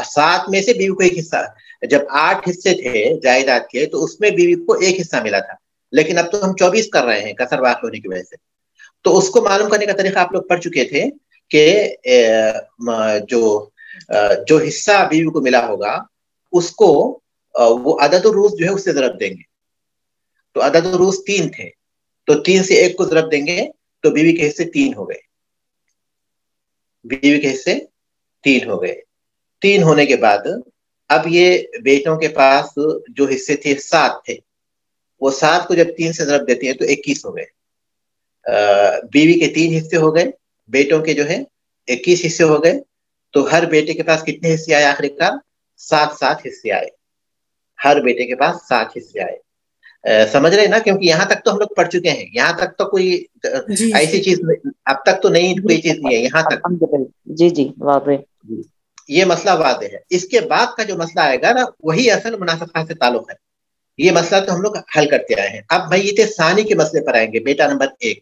7 میں سے بیوی کو ایک حصہ، جب 8 حصے تھے جائیداد کے تو اس میں بیوی کو ایک حصہ ملا تھا، لیکن اب تو ہم 24 کر رہے ہیں کسر واقع ہونے کی وجہ سے. تو اس کو معلوم کرنے کا طریقہ آپ لوگ پڑھ چکے تھے کہ جو حصہ بیوی کو ملا ہوگا اس کو وہ عدد الرؤوس جو ہے اس سے ضرب دیں گے. تو عدد الرؤوس 3 تھے، تو 3 سے 1 کو ضرب دیں گے تو بیوی کے حصے 3 ہو گئے. بیوی کے حصے 3 ہو گئے. 3 ہونے کے بعد اب یہ بیٹوں کے پاس جو حصے تھے 7 تھے، وہ 7 کو جب 3 سے ضرب دیتے ہیں تو 21 ہو گئے. بیوی کے 3 حصے ہو گئے، بیٹوں کے جو ہے 21 حصے ہو گئے. تو ہر بیٹے کے پاس کتنے حصے آئے آخری کار؟ 7 حصے آئے. ہر بیٹے کے پاس 7 حصے آئے. سمجھ رہے نا؟ کیونکہ یہاں تک تو ہم لوگ پڑھ چکے ہیں، یہاں تک تو کوئی ایسی چیز اب تک تو نہیں، کوئی چیز نہیں ہے یہاں تک. جی واضح، یہ مسئلہ واضح ہے. اس کے بعد کا جو مسئلہ آئے گا نا وہی اصل مناسبت سے تعلق ہے. یہ مسئلہ تو ہم لوگ حل کرتے آئے ہیں. اب میت ثانی کے مسئلے پر آئیں گے. بیٹا نمبر 1.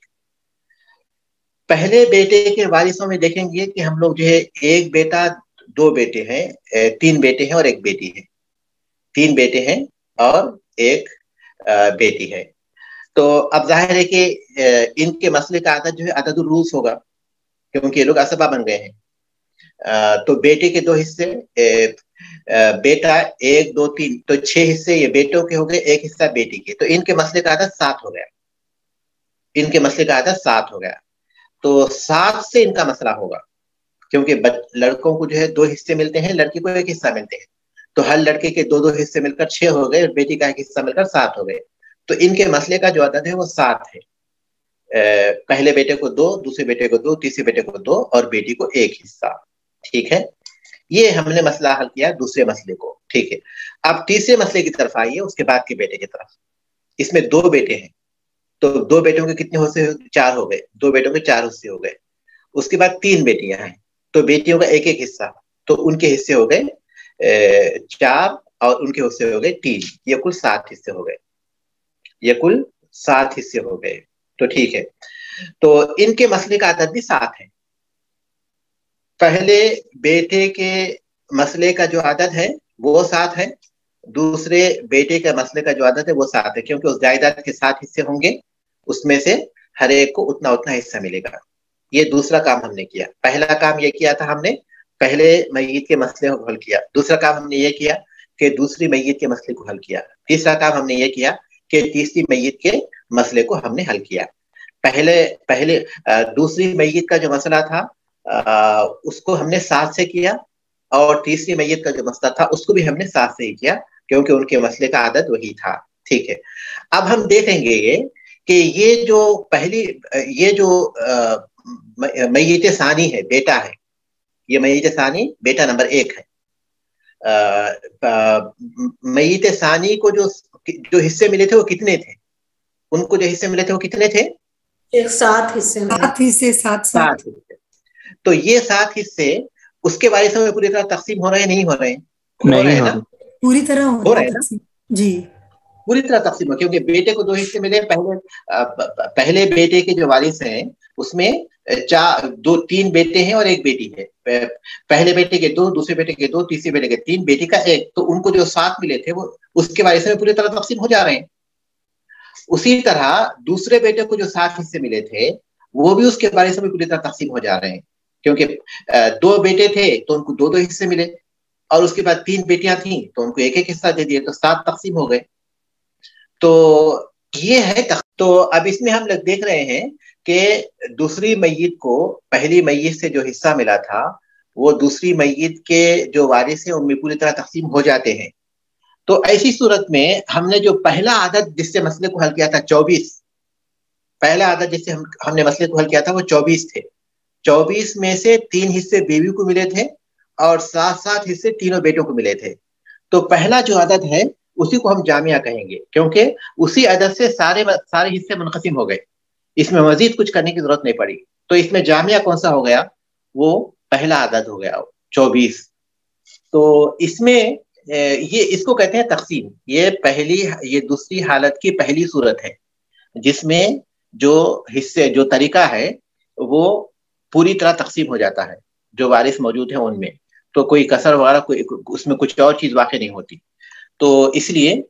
پہلے بیٹے کے وارثوں میں دیکھیں گے کہ ہم لوگ جو ہے ایک بیٹا، 2 بیٹے ہیں، 3 بیٹے ہیں اور ایک بیٹی ہے. 3 بیٹے ہیں اور ایک بیٹی ہے. تو اب ظاہر ہے کہ ان کے مسئلے کا عدد جو ہے عدد الرؤوس ہوگا کیونکہ یہ لوگ عصبہ بن گئے ہیں. تو بیٹے کے 2 حصے، بیٹا 1 2 3، تو 6 حصے یہ بیٹوں کے ہو گئے، 1 حصہ بیٹی کے. تو ان کے مسئلے کا عدد 7 ہو گیا. ان کے مسئلے کا عدد 7 ہو گیا. تو 7 سے ان کا مسئلہ ہوگا کیونکہ لڑکوں کو جو ہے 2 حصے ملتے ہیں، لڑکی کو 1 حصہ ملتے ہیں. تو ہر لڑکے کے 2 حصے مل کر 6 ہو گئے، اور بیٹی کا 1 حصہ مل کر 7 ہو گئے. تو ان کے مسئلے کا جو عدد ہے وہ 7 ہے. پہلے بیٹے کو 2، دوسرے بیٹے کو 2، تیسرے بیٹے کو 2 اور بیٹی کو 1 حصہ. ٹھیک ہے، یہ ہم نے مسئلہ حل کیا دوسرے مسئلے کو. ٹھیک ہے، اب تیسرے مسئلے کی طرف آئیے، اس کے بعد کے بیٹے کی طرف. اس میں 2 بیٹے ہیں، تو 2 بیٹوں کے کتنے حصے؟ 4 ہو گئے. 2 بیٹوں کے 4 حصے ہو گئے. اس کے بعد 3 بیٹیاں ہیں، تو بیٹیوں کا ایک ایک حصہ، تو ان کے حصے ہو گئے 4 اور ان کے حصے ہو گئے 3. یہ کل 7 حصے ہو گئے. یہ کل 7 حصے ہو گئے. تو ٹھیک ہے، تو ان کے مسئلے کا عدد بھی 7 ہے. پہلے بیٹے کے مسئلے کا جو عدد ہے وہ 7 ہے، دوسرے بیٹے کے مسئلے کا جو عدد ہے وہ 7 ہے، کیونکہ اس جائیداد کے 7 حصے ہوں گے، اس میں سے ہر ایک کو اتنا حصہ ملے گا. یہ دوسرا کام ہم نے کیا. پہلا کام یہ کیا تھا ہم نے پہلے میت کے مسئلے کو حل کیا. دوسرا کام ہم نے یہ کیا کہ دوسری میت کے مسئلے کو حل کیا. تیسرا کام ہم نے یہ کیا کہ تیسری میت کے مسئلے کو ہم نے حل کیا. پہلے دوسری میت کا جو مسئلہ تھا اس کو ہم نے 7 سے کیا، اور تیسری میت کا جو مسئلہ تھا اس کو بھی ہم نے 7 سے ہی کیا، کیونکہ ان کے مسئلے کا عدد وہی تھا. ٹھیک ہے، اب ہم دیکھیں گے کہ یہ جو میت ثانی ہے، بیٹا ہے، یہ میت ثانی بیٹا نمبر 1 ہے. میت ثانی کو جو حصے ملے تھے وہ کتنے تھے؟ ان کو جو حصے ملے تھے وہ کتنے تھے؟ 7 حصے. 7 حصے. 7 حصے. تو یہ 7 حصے اس کے وارثوں میں پوری طرح تقسیم ہو رہے ہیں نہیں ہو رہے ہیں؟ ہو رہے ہیں نا، پوری طرح ہو رہے ہیں نا جی، پوری طرح تقسیم ہو، کیونکہ بیٹے کو 2 حصے ملے. پہلے بیٹے کے جو وارث ہیں اس میں 3 بیٹے ہیں اور 1 بیٹی ہے. پہلے بیٹے کے 2، دوسرے بیٹے کے 2، تیسرے بیٹے کے 3، بیٹی کا 1. تو ان کو جو 7 ملے تھے وہ اس کے وارث میں پوری طرح تقسیم ہو جا رہے ہیں. اسی طرح دوسرے بیٹے کو جو 7 حصے ملے تھے وہ بھی اس کے وارث میں پوری طرح تقسیم ہو جا رہے ہیں، کیونکہ 2 بیٹے تھے تو ان کو 2 حصے ملے، اور اس کے بعد 3 بیٹیاں تھیں تو ان کو 1 حصہ دے دیے، تو 7 تقسیم ہو گئے. تو یہ ہے. تو اب اس میں ہم لوگ دیکھ رہے ہیں کہ دوسری میت کو پہلی میت سے جو حصہ ملا تھا وہ دوسری میت کے جو وارث ہیں ان میں پوری طرح تقسیم ہو جاتے ہیں. تو ایسی صورت میں ہم نے جو پہلا عدد جس سے مسئلے کو حل کیا تھا 24، پہلا عدد جس سے ہم نے مسئلے کو حل کیا تھا وہ 24 تھے. 24 میں سے 3 حصے بیوی کو ملے تھے اور 7 حصے تینوں بیٹوں کو ملے تھے. تو پہلا جو عدد ہے اسی کو ہم جامعہ کہیں گے، کیونکہ اسی عدد سے سارے حصے منقسم ہو گئے، اس میں مزید کچھ کرنے کی ضرورت نہیں پڑی. تو اس میں جامعہ کون سا ہو گیا؟ وہ پہلا عدد ہو گیا 24. تو اس میں اس کو کہتے ہیں تقسیم. یہ دوسری حالت کی پہلی صورت ہے جس میں جو طریقہ ہے وہ پوری طرح تقسیم ہو جاتا ہے، جو وارث موجود ہیں ان میں، تو کوئی کسر وغیرہ اس میں کچھ اور چیز واقع نہیں ہوتی. تو اس لیے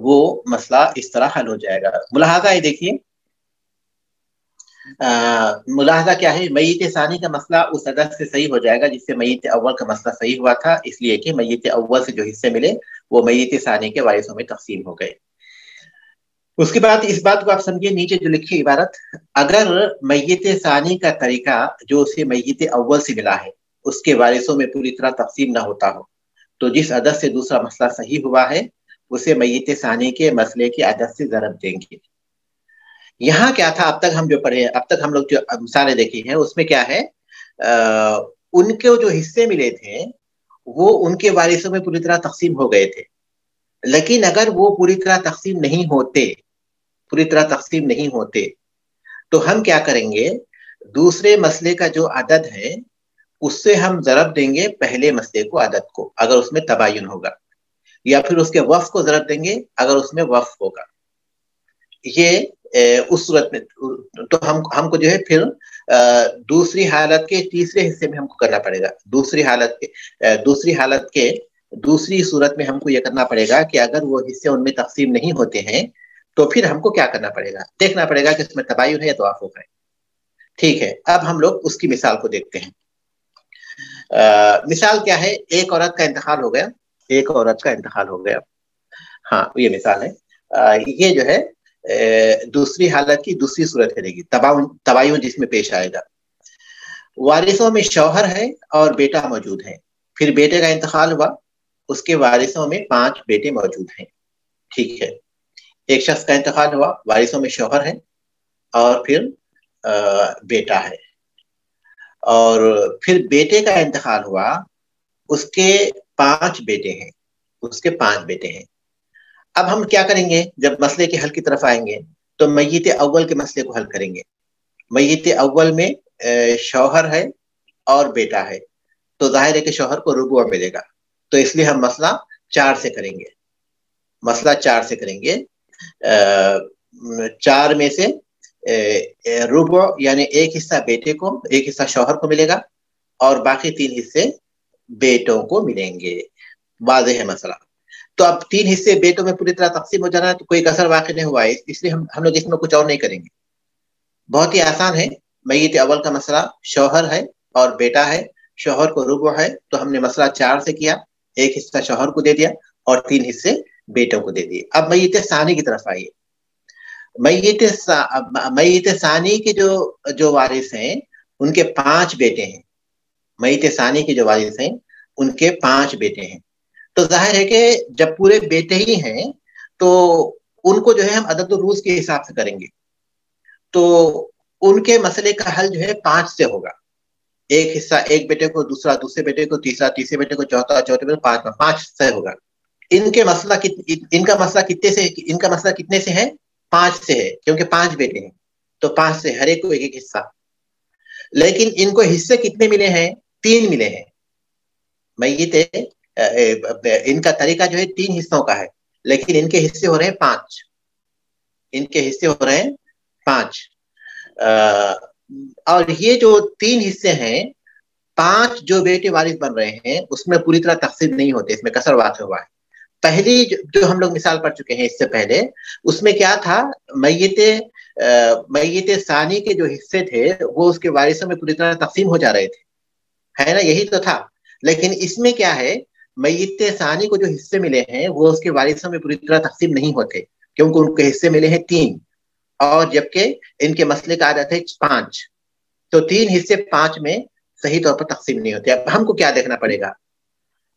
وہ مسئلہ اس طرح حل ہو جائے گا. ملاحظہ یہ دیکھیے، ملاحظہ کیا ہے؟ میت ثانی کا مسئلہ اس عدد سے صحیح ہو جائے گا جس سے میت اول کا مسئلہ صحیح ہوا تھا، اس لیے کہ میت اول سے جو حصے ملے وہ میت ثانی کے وارثوں میں تقسیم ہو گئے. اس کے بعد اس بات کو آپ سمجھیے، نیچے جو لکھی عبارت، اگر میت ثانی کا طریقہ جو اسے میت اول سے ملا ہے اس کے وارثوں میں پوری طرح تقسیم نہ ہوتا ہو تو جس عدد سے دوسرا مسئلہ صحیح ہوا ہے اسے میت ثانی کے مسئلے کی عدد سے ضرب دیں گے. یہاں کیا تھا؟ اب تک ہم جو پڑھے، اب تک ہم لوگ جو مثالیں دیکھی ہیں اس میں کیا ہے، ان کے جو حصے ملے تھے وہ ان کے وارثوں میں پوری طرح تقسیم ہو گئے تھے. لیکن اگر وہ پوری طرح تقسیم نہیں ہوتے تو ہم کیا کریں گے؟ دوسرے مسئلے کا جو عدد ہے اس سے ہم ضرب دیں گے پہلے مسئلے کو عدد کو اگر اس میں تباین ہوگا، یا پھر اس کے وفق کو ضرب دیں گے اگر اس میں وفق ہوگا. یہ اس صورت میں تو ہم کو جو ہے پھر دوسری حالت کے تیسرے حصے میں ہم کو کرنا پڑے گا. دوسری صورت میں ہم کو یہ کرنا پڑے گا کہ اگر وہ حصے ان میں تقسیم نہیں ہوتے ہیں تو پھر ہم کو کیا کرنا پڑے گا؟ دیکھنا پڑے گا کہ اس میں تباین ہے یا توافق ہے. ٹھیک ہے، اب ہم لوگ اس کی مثال کو دیکھتے ہیں. مثال کیا ہے؟ ایک عورت کا انتقال ہو گیا. ہاں، یہ مثال ہے. یہ جو ہے دوسری حالت کی دوسری صورت کرے گی، تباین جس میں پیش آئے گا. وارثوں میں شوہر ہے اور بیٹا موجود ہے. پھر بیٹے کا انتقال ہوا، اس کے وارثوں میں 5 بیٹے موجود ہیں. ٹھیک ہے، ایک شخص کا انتقال ہوا، وارثوں میں شوہر ہے اور پھر بیٹا ہے. اور پھر بیٹے کا انتقال ہوا، اس کے 5 بیٹے ہیں، اس کے 5 بیٹے ہیں۔ اب ہم کیا کریں گے؟ جب مسئلے کے حل کی طرف آئیں گے تو میت اول کے مسئلے کو حل کریں گے۔ میت اول میں شوہر ہے اور بیٹا ہے، تو ظاہر ہے کہ شوہر کو ربع ملے گا، تو اس لیے ہم مسئلہ 4 سے کریں گے، مسئلہ 4 سے کریں گے۔ 4 میں سے ربع یعنی ایک حصہ بیٹے کو، ایک حصہ شوہر کو ملے گا، اور باقی 3 حصے بیٹوں کو ملیں گے۔ واضح ہے مسئلہ؟ تو اب 3 حصے بیٹوں میں پوری طرح تقسیم ہو جانا ہے، تو کوئی کسر واقع نہیں ہوا ہے، اس لیے ہم لوگ اس میں کچھ اور نہیں کریں گے۔ بہت ہی آسان ہے۔ میت اول کا مسئلہ شوہر ہے اور بیٹا ہے، شوہر کو ربع ہے، تو ہم نے مسئلہ 4 سے کیا، ایک حصہ شوہر کو دے دیا اور 3 حصے بیٹوں کو دے دیے۔ اب میت ثانی کی طرف آئیے۔ میت ثانی کے جو وارث ہیں ان کے 5 بیٹے ہیں۔ میت ثانی کے جو وارث ہیں ان کے 5 بیٹے ہیں، تو ظاہر ہے کہ جب پورے بیٹے ہی ہیں تو ان کو جو ہے ہم عدد الروز کے حساب سے کریں گے، تو ان کے مسئلے کا حل جو ہے 5 سے ہوگا۔ ایک حصہ ایک بیٹے کو، دوسرا دوسرے بیٹے کو، تیسرا تیسرے بیٹے کو، چوتھا چوتھے بیٹے کو، 5 سے ہوگا۔ ان کا مسئلہ کتنے سے ہے؟ 5 سے ہے، کیونکہ 5 بیٹے ہیں تو 5 سے، ہر ایک کو ایک ایک حصہ۔ لیکن ان کو حصے کتنے ملے ہیں؟ 3 ملے ہیں۔ میت ان کا طریقہ جو ہے 3 حصوں کا ہے، لیکن ان کے حصے ہو رہے ہیں 5، ان کے حصے ہو رہے ہیں 5۔ اور یہ جو 3 حصے ہیں، 5 جو بیٹے وارث بن رہے ہیں اس میں پوری طرح تقسیم نہیں ہوتے، اس میں کسر واقع ہوا ہے۔ پہلی جو ہم لوگ مثال پڑھ چکے ہیں اس سے پہلے، اس میں کیا تھا؟ میت ثانی کے جو حصے تھے وہ اس کے وارثوں میں پوری طرح تقسیم ہو جا رہے تھے، ہے نا؟ یہی تو تھا۔ لیکن اس میں کیا ہے؟ میت ثانی کو جو حصے ملے ہیں وہ اس کے وارثوں میں پوری طرح تقسیم نہیں ہوتے، کیونکہ ان کے حصے ملے ہیں 3، اور جبکہ ان کے مسئلے کا عدد ہے 5، تو 3 حصے 5 میں صحیح طور پر تقسیم نہیں ہوتے۔ اب ہم کو کیا دیکھنا پڑے گا؟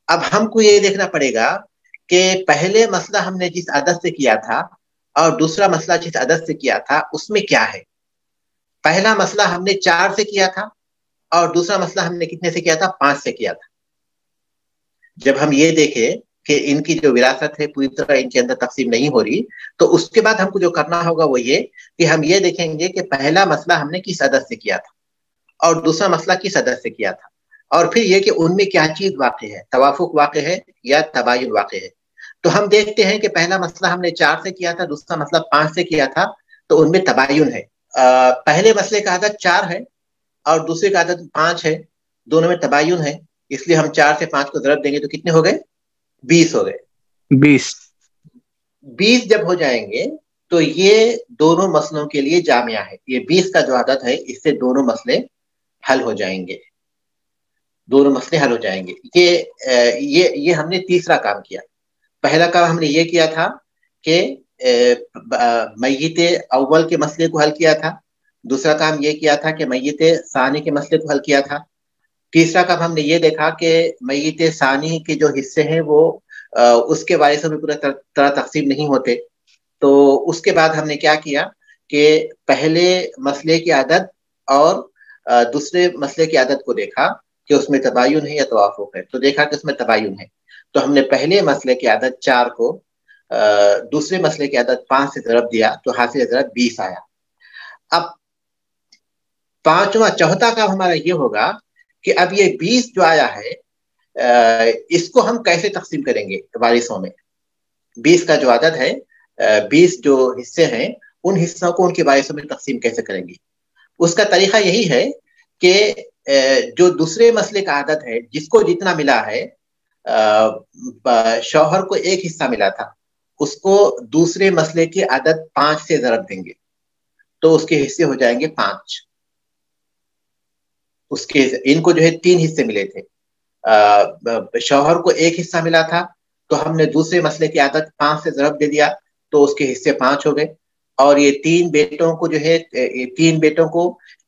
اب ہم کو یہ دیکھنا پڑے گا کہ پہلے مسئلہ ہم نے جس عدد سے کیا تھا اور دوسرا مسئلہ جس عدد سے کیا تھا اس میں کیا ہے۔ پہلا مسئلہ ہم نے 4 سے کیا تھا اور دوسرا مسئلہ ہم نے کتنے سے کیا تھا؟ 5 سے کیا تھا۔ جب ہم یہ دیکھیں کہ ان کی جو وراثت ہے پوری طرح ان کے اندر تقسیم نہیں ہو رہی، تو اس کے بعد ہم کو جو کرنا ہوگا وہ یہ کہ ہم یہ دیکھیں گے کہ پہلا مسئلہ ہم نے کس عدد سے کیا تھا اور دوسرا مسئلہ کس عدد سے کیا تھا، اور پھر یہ کہ ان میں کیا چیز واقع ہے، توافق واقع ہے یا تباین واقع ہے۔ تو ہم دیکھتے ہیں کہ پہلا مسئلہ ہم نے 4 سے کیا تھا، دوسرا مسئلہ 5 سے کیا تھا، تو ان میں تباین ہے۔ پہلے مسئلے کا عدد 4 ہے اور دوسرے کا عدد 5 ہے، دونوں میں تباین ہے، اس لیے ہم 4 سے 5 کو ضرب دیں گے تو کتنے ہو گئے؟ 20 ہو گئے۔ 20 جب ہو جائیں گے تو یہ دونوں مسئلوں کے لیے جامعہ ہے، یہ 20 کا جو عدد ہے اس سے دونوں مسئلے حل ہو جائیں گے، دونوں مسئلے حل ہو جائیں گے۔ یہ ہم نے تیسرا کام کیا۔ پہلا کام ہم نے یہ کیا تھا کہ میت اول کے مسئلے کو حل کیا تھا، دوسرا کام یہ کیا تھا کہ میت ثانی کے مسئلے کو حل کیا تھا، تیسرا کام ہم نے یہ دیکھا کہ میت ثانی کے جو حصے ہیں وہ اس کے وارثوں میں پورا طرح تقسیم نہیں ہوتے، تو اس کے بعد ہم نے کیا کیا کہ پہلے مسئلے کی عدد اور دوسرے مسئلے کی عدد کو دیکھا کہ اس میں تباین ہے یا توافق ہے، تو دیکھا کہ اس میں تباین ہے، تو ہم نے پہلے مسئلے کی عدد 4 کو دوسرے مسئلے کی عدد 5 سے ضرب دیا تو حاصل عدد 20 آیا۔ اب چوتھا کام ہمارا یہ ہوگا کہ اب یہ 20 جو آیا ہے اس کو ہم کیسے تقسیم کریں گے وارثوں میں؟ 20 کا جو عدد ہے، 20 جو حصے ہیں ان حصوں کو ان کے وارثوں میں تقسیم کیسے کریں گے؟ اس کا طریقہ یہی ہے کہ جو دوسرے مسئلے کا عدد ہے جس کو جتنا ملا ہے، شوہر کو ایک حصہ ملا تھا، اس کو دوسرے مسئلے کی عدد 5 سے ضرب دیں گے تو اس کے حصے ہو جائیں گے 5۔ اس کے ان کو جو ہے 3 حصے ملے تھے، شوہر کو ایک حصہ ملا تھا تو ہم نے دوسرے مسئلے کی عدد 5 سے ضرب دے دیا تو اس کے حصے 5 ہو گئے، اور یہ 3 بیٹوں کو جو ہے 3 بیٹوں کو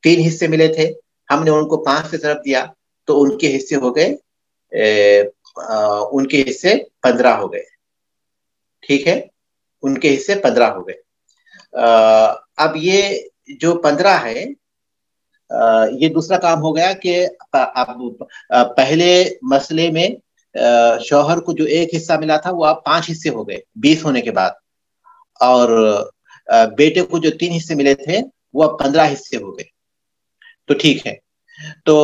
3 حصے ملے تھے، ہم نے ان کو 5 سے ضرب دیا تو ان کے حصے ہو گئے، ان کے حصے 15 ہو گئے، ٹھیک ہے، ان کے حصے 15 ہو گئے۔ اب یہ جو 15 ہے یہ دوسرا کام ہو گیا کہ اب پہلے مسئلے میں شوہر کو جو ایک حصہ ملا تھا وہ اب 5 حصے ہو گئے 20 ہونے کے بعد، اور بیٹے کو جو 3 حصے ملے تھے وہ اب 15 حصے ہو گئے. تو ٹھیک ہے، تو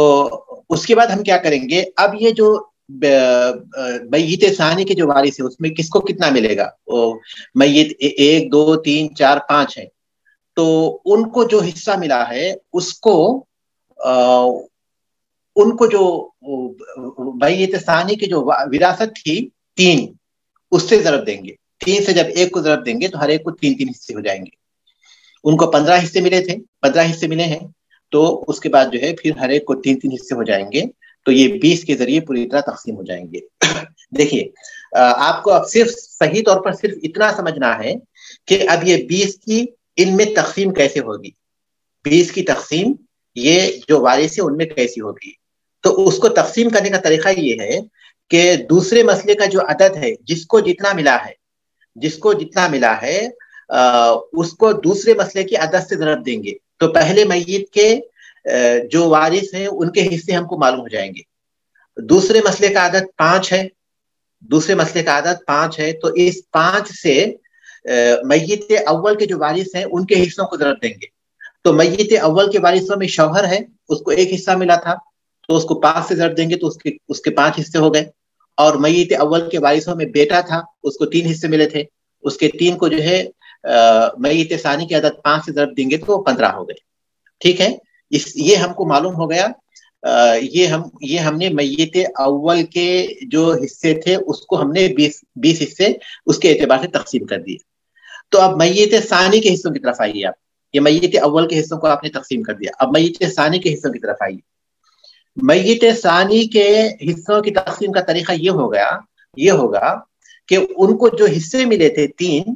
اس کے بعد ہم کیا کریں گے؟ اب یہ جو میت ثانی کے جو وارث ہے اس میں کس کو کتنا ملے گا؟ میت 1 2 3 4 5 ہے، تو ان کو جو حصہ ملا ہے اس کو ان کو جو میت ثانی کی جو وراثت تھی 3، اس سے ضرب دیں گے. 3 سے جب 1 کو ضرب دیں گے تو ہر ایک کو 3 حصے ہو جائیں گے. ان کو 15 حصے ملے تھے، 15 حصے ملے ہیں، تو اس کے بعد جو ہے پھر ہر ایک کو 3 حصے ہو جائیں گے. تو یہ 20 کے ذریعے پوری طرح تقسیم ہو جائیں گے. دیکھیے آپ کو اب صرف صحیح طور پر صرف اتنا سمجھنا ہے کہ اب یہ 20 کی ان میں تقسیم کیسے ہوگی. 20 کی تقسیم یہ جو وارث ہے ان میں کیسی ہوگی. تو اس کو تقسیم کرنے کا طریقہ یہ ہے کہ دوسرے مسئلے کا جو عدد ہے، جس کو جتنا ملا ہے اس کو دوسرے مسئلے کی عدد سے ضرب دیں گے. تو پہلے میت کے جو وارث ہیں ان کے حصے ہم کو معلوم ہو جائیں گے. دوسرے مسئلے کا عدد 5 ہے، تو اس 5 سے میت اول کے جو وارث ہیں ان کے حصوں کو ضرب دیں گے. تو میت اول کے وارثوں میں شوہر ہے، اس کو 1 حصہ ملا تھا، تو اس کو 5 سے ضرب دیں گے تو اس کے 5 حصے ہو گئے. اور میت اول کے وارثوں میں بیٹا تھا، اس کو 3 حصے ملے تھے، اس کے 3 کو جو ہے میت ثانی کی عدد 5 سے ضرب دیں گے تو 15 ہو گئے. ٹھیک ہے، یہ ہم کو معلوم ہو گیا. یہ ہم نے میت اول کے جو حصے تھے اس کو ہم نے 20 حصے اس کے اعتبار سے تقسیم کر دیے. تو اب میت ثانی کے حصوں کی طرف آئیے. آپ یہ میت اول کے حصوں کو آپ نے تقسیم کر دیا، اب میت ثانی کے حصوں کی طرف آئیے. میت ثانی کے حصوں کی تقسیم کا طریقہ یہ ہوگا کہ ان کو جو حصے ملے تھے 3،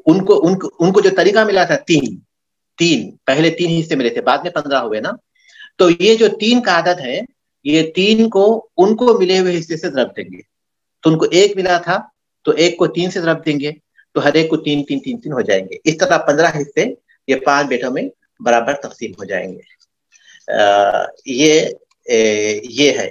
ان کو جو طریقہ ملا تھا 3 پہلے 3 حصے ملے تھے، بعد میں 15 ہوئے نا. تو یہ جو 3 کا عدد ہے، یہ 3 کو ان کو ملے ہوئے حصے سے ضرب دیں گے. تو ان کو 1 ملا تھا تو 1 کو 3 سے ضرب دیں گے، تو ہر ایک کو 3 ہو جائیں گے. اس طرح 15 حصے یہ 5 بیٹوں میں برابر تقسیم ہو جائیں گے. یہ ہے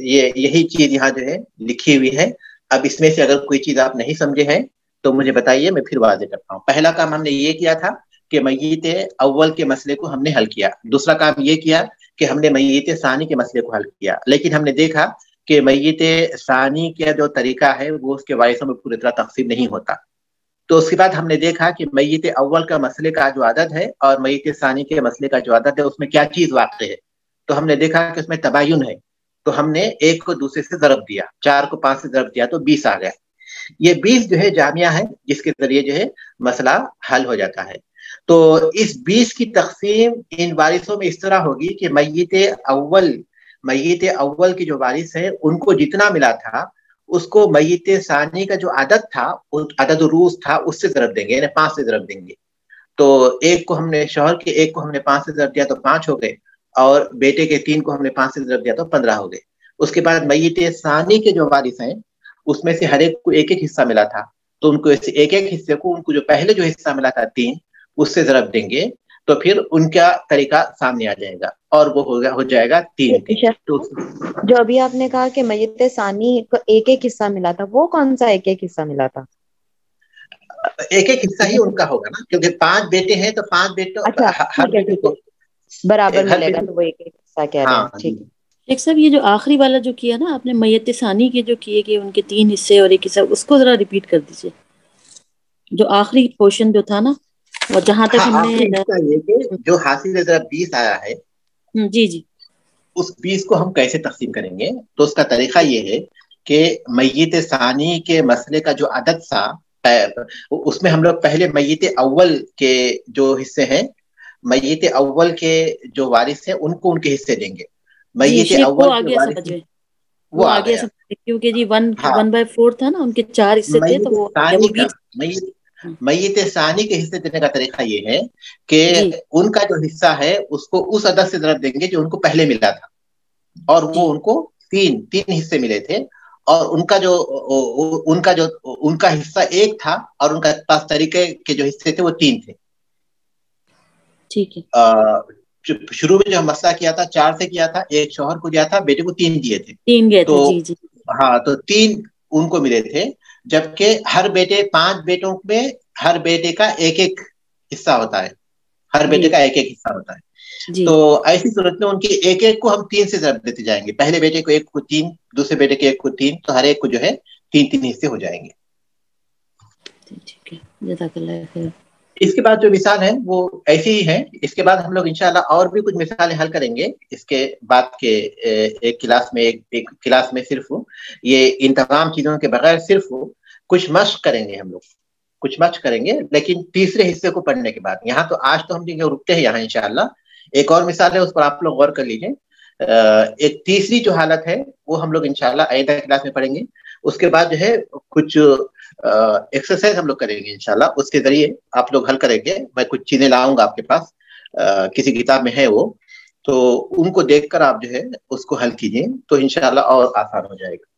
یہی چیز یہاں جو ہے لکھی ہوئی ہے. اب اس میں سے اگر کوئی چیز آپ نہیں سمجھے ہیں تو مجھے بتائیے، میں پھر واضح کرتا ہوں. پہلا کام ہم نے یہ کیا تھا کہ میت اول کے مسئلے کو ہم نے حل کیا. دوسرا کام یہ کیا کہ ہم نے میت ثانی کے مسئلے کو حل کیا. لیکن ہم نے دیکھا کہ میت ثانی کا جو طریقہ ہے وہ اس کے وارثوں میں پوری طرح تقسیم نہیں ہوتا. تو اس کے بعد ہم نے دیکھا کہ میت اول کا مسئلے کا جو عدد ہے اور میت ثانی کے مسئلے کا جو عدد ہے اس میں کیا چیز واقع ہے. تو ہم نے دیکھا کہ اس میں تباین ہے. تو ہم نے 1 کو دوسرے سے ضرب دیا، 4 کو 5 سے ضرب دیا تو 20 آ گیا. یہ 20 جو ہے جامعہ ہے جس کے ذریعے جو ہے مسئلہ حل ہو جاتا ہے. تو اس 20 کی تقسیم ان وارثوں میں اس طرح ہوگی کہ میت اول کے جو وارث ہیں ان کو جتنا ملا تھا اس کو میت ثانی کا جو عدد تھا، عدد روز تھا، اس سے ضرب دیں گے، یعنی 5 سے ضرب دیں گے. تو 1 کو ہم نے شوہر کے 1 کو ہم نے 5 سے ضرب دیا تو 5 ہو گئے، اور بیٹے کے 3 کو ہم نے 5 سے ضرب دیا تو 15 ہو گئے. اس کے بعد میت ثانی کے جو وارث ہیں اس میں سے ہر ایک کو 1 حصہ ملا تھا، تو ان کو ایک حصے کو ان کو جو پہلے جو حصہ ملا تھا 3 اس سے ضرب دیں گے، تو پھر ان کا طریقہ سامنے آ جائے گا اور وہ ہو جائے گا 3. جو ابھی آپ نے کہا کہ میت ثانی کو 1 حصہ ملا تھا، وہ کون سا 1 حصہ ملا تھا؟ 1 حصہ ہی ان کا ہوگا نا، کیونکہ 5 بیٹے ہیں تو 5 بیٹوں ہر بیٹے کو برابر ملے گا، تو وہ 1 حصہ کہہ رہے ہیں. ٹھیک ہے. ایک صاحب یہ جو آخری والا جو کیا نا آپ نے میت ثانی کے جو کیے کہ ان کے 3 حصے اور 1 حصہ، اس کو ذرا ریپیٹ کر دیجیے. جو آخری پورشن جو تھا نا، اور جہاں تک ہم نے جو حاصل ضرب 20 آیا ہے، جی اس 20 کو ہم کیسے تقسیم کریں گے؟ تو اس کا طریقہ یہ ہے کہ میت ثانی کے مسئلے کا جو عدد تھا اس میں ہم لوگ پہلے میت اول کے جو حصے ہیں، میت اول کے جو وارث ہیں ان کو ان کے حصے دیں گے. میت اول کے وارث وہ آگے کیونکہ جی 1/4 تھا نا، ان کے 4 حصے تھے، تو وہ میت ثانی کے حصے دینے کا طریقہ یہ ہے کہ ان کا جو حصہ ہے اس کو اس عدد سے ضرب دیں گے جو ان کو پہلے ملا تھا، اور وہ ان کو 3 حصے ملے تھے، اور ان کا حصہ 1 تھا، اور ان کا پاس طریقے کے جو حصے تھے وہ 3 تھے. ٹھیک ہے. شروع میں جو ہم مسئلہ کیا تھا 4 سے کیا تھا, ایک شوہر کو دیا تھا, بیٹے کو 3 دیے تھے. 3 گئے تو تھے. جی جی. ہاں, تو 3 ان کو ملے تھے, جبکہ ہر بیٹے 5 بیٹوں میں ہر بیٹے کا ایک ایک حصہ ہوتا ہے, ہر بیٹے کا ایک ایک حصہ ہوتا ہے. تو ایسی صورت میں ان کے ایک ایک کو ہم 3 سے ضرب دیتے جائیں گے. پہلے بیٹے کو 1 کو 3, دوسرے بیٹے کے 1 کو 3, تو ہر ایک کو جو ہے 3 حصے ہو جائیں گے. ٹھیک ہے, جزاک اللہ خیر. اس کے بعد جو مثال ہے وہ ایسی ہی ہے. اس کے بعد ہم لوگ انشاءاللہ اور بھی کچھ مثالیں حل کریں گے اس کے بعد کے ایک کلاس میں صرف یہ ان تمام چیزوں کے بغیر صرف کچھ مشق کریں گے. ہم لوگ کچھ مشق کریں گے, لیکن تیسرے حصے کو پڑھنے کے بعد. یہاں تو آج تو ہم رکتے ہیں یہاں انشاءاللہ. ایک اور مثال ہے, اس پر آپ لوگ غور کر لیجیے. ایک تیسری جو حالت ہے وہ ہم لوگ انشاءاللہ آئندہ کلاس میں پڑھیں گے. اس کے بعد جو ہے کچھ ایکسرسائز ہم لوگ کریں گے انشاءاللہ, اس کے ذریعے آپ لوگ حل کریں گے. میں کچھ چیزیں لاؤں گا آپ کے پاس, کسی کتاب میں ہے وہ, تو ان کو دیکھ کر آپ جو ہے اس کو حل کیجیے, تو انشاءاللہ اور آسان ہو جائے گا.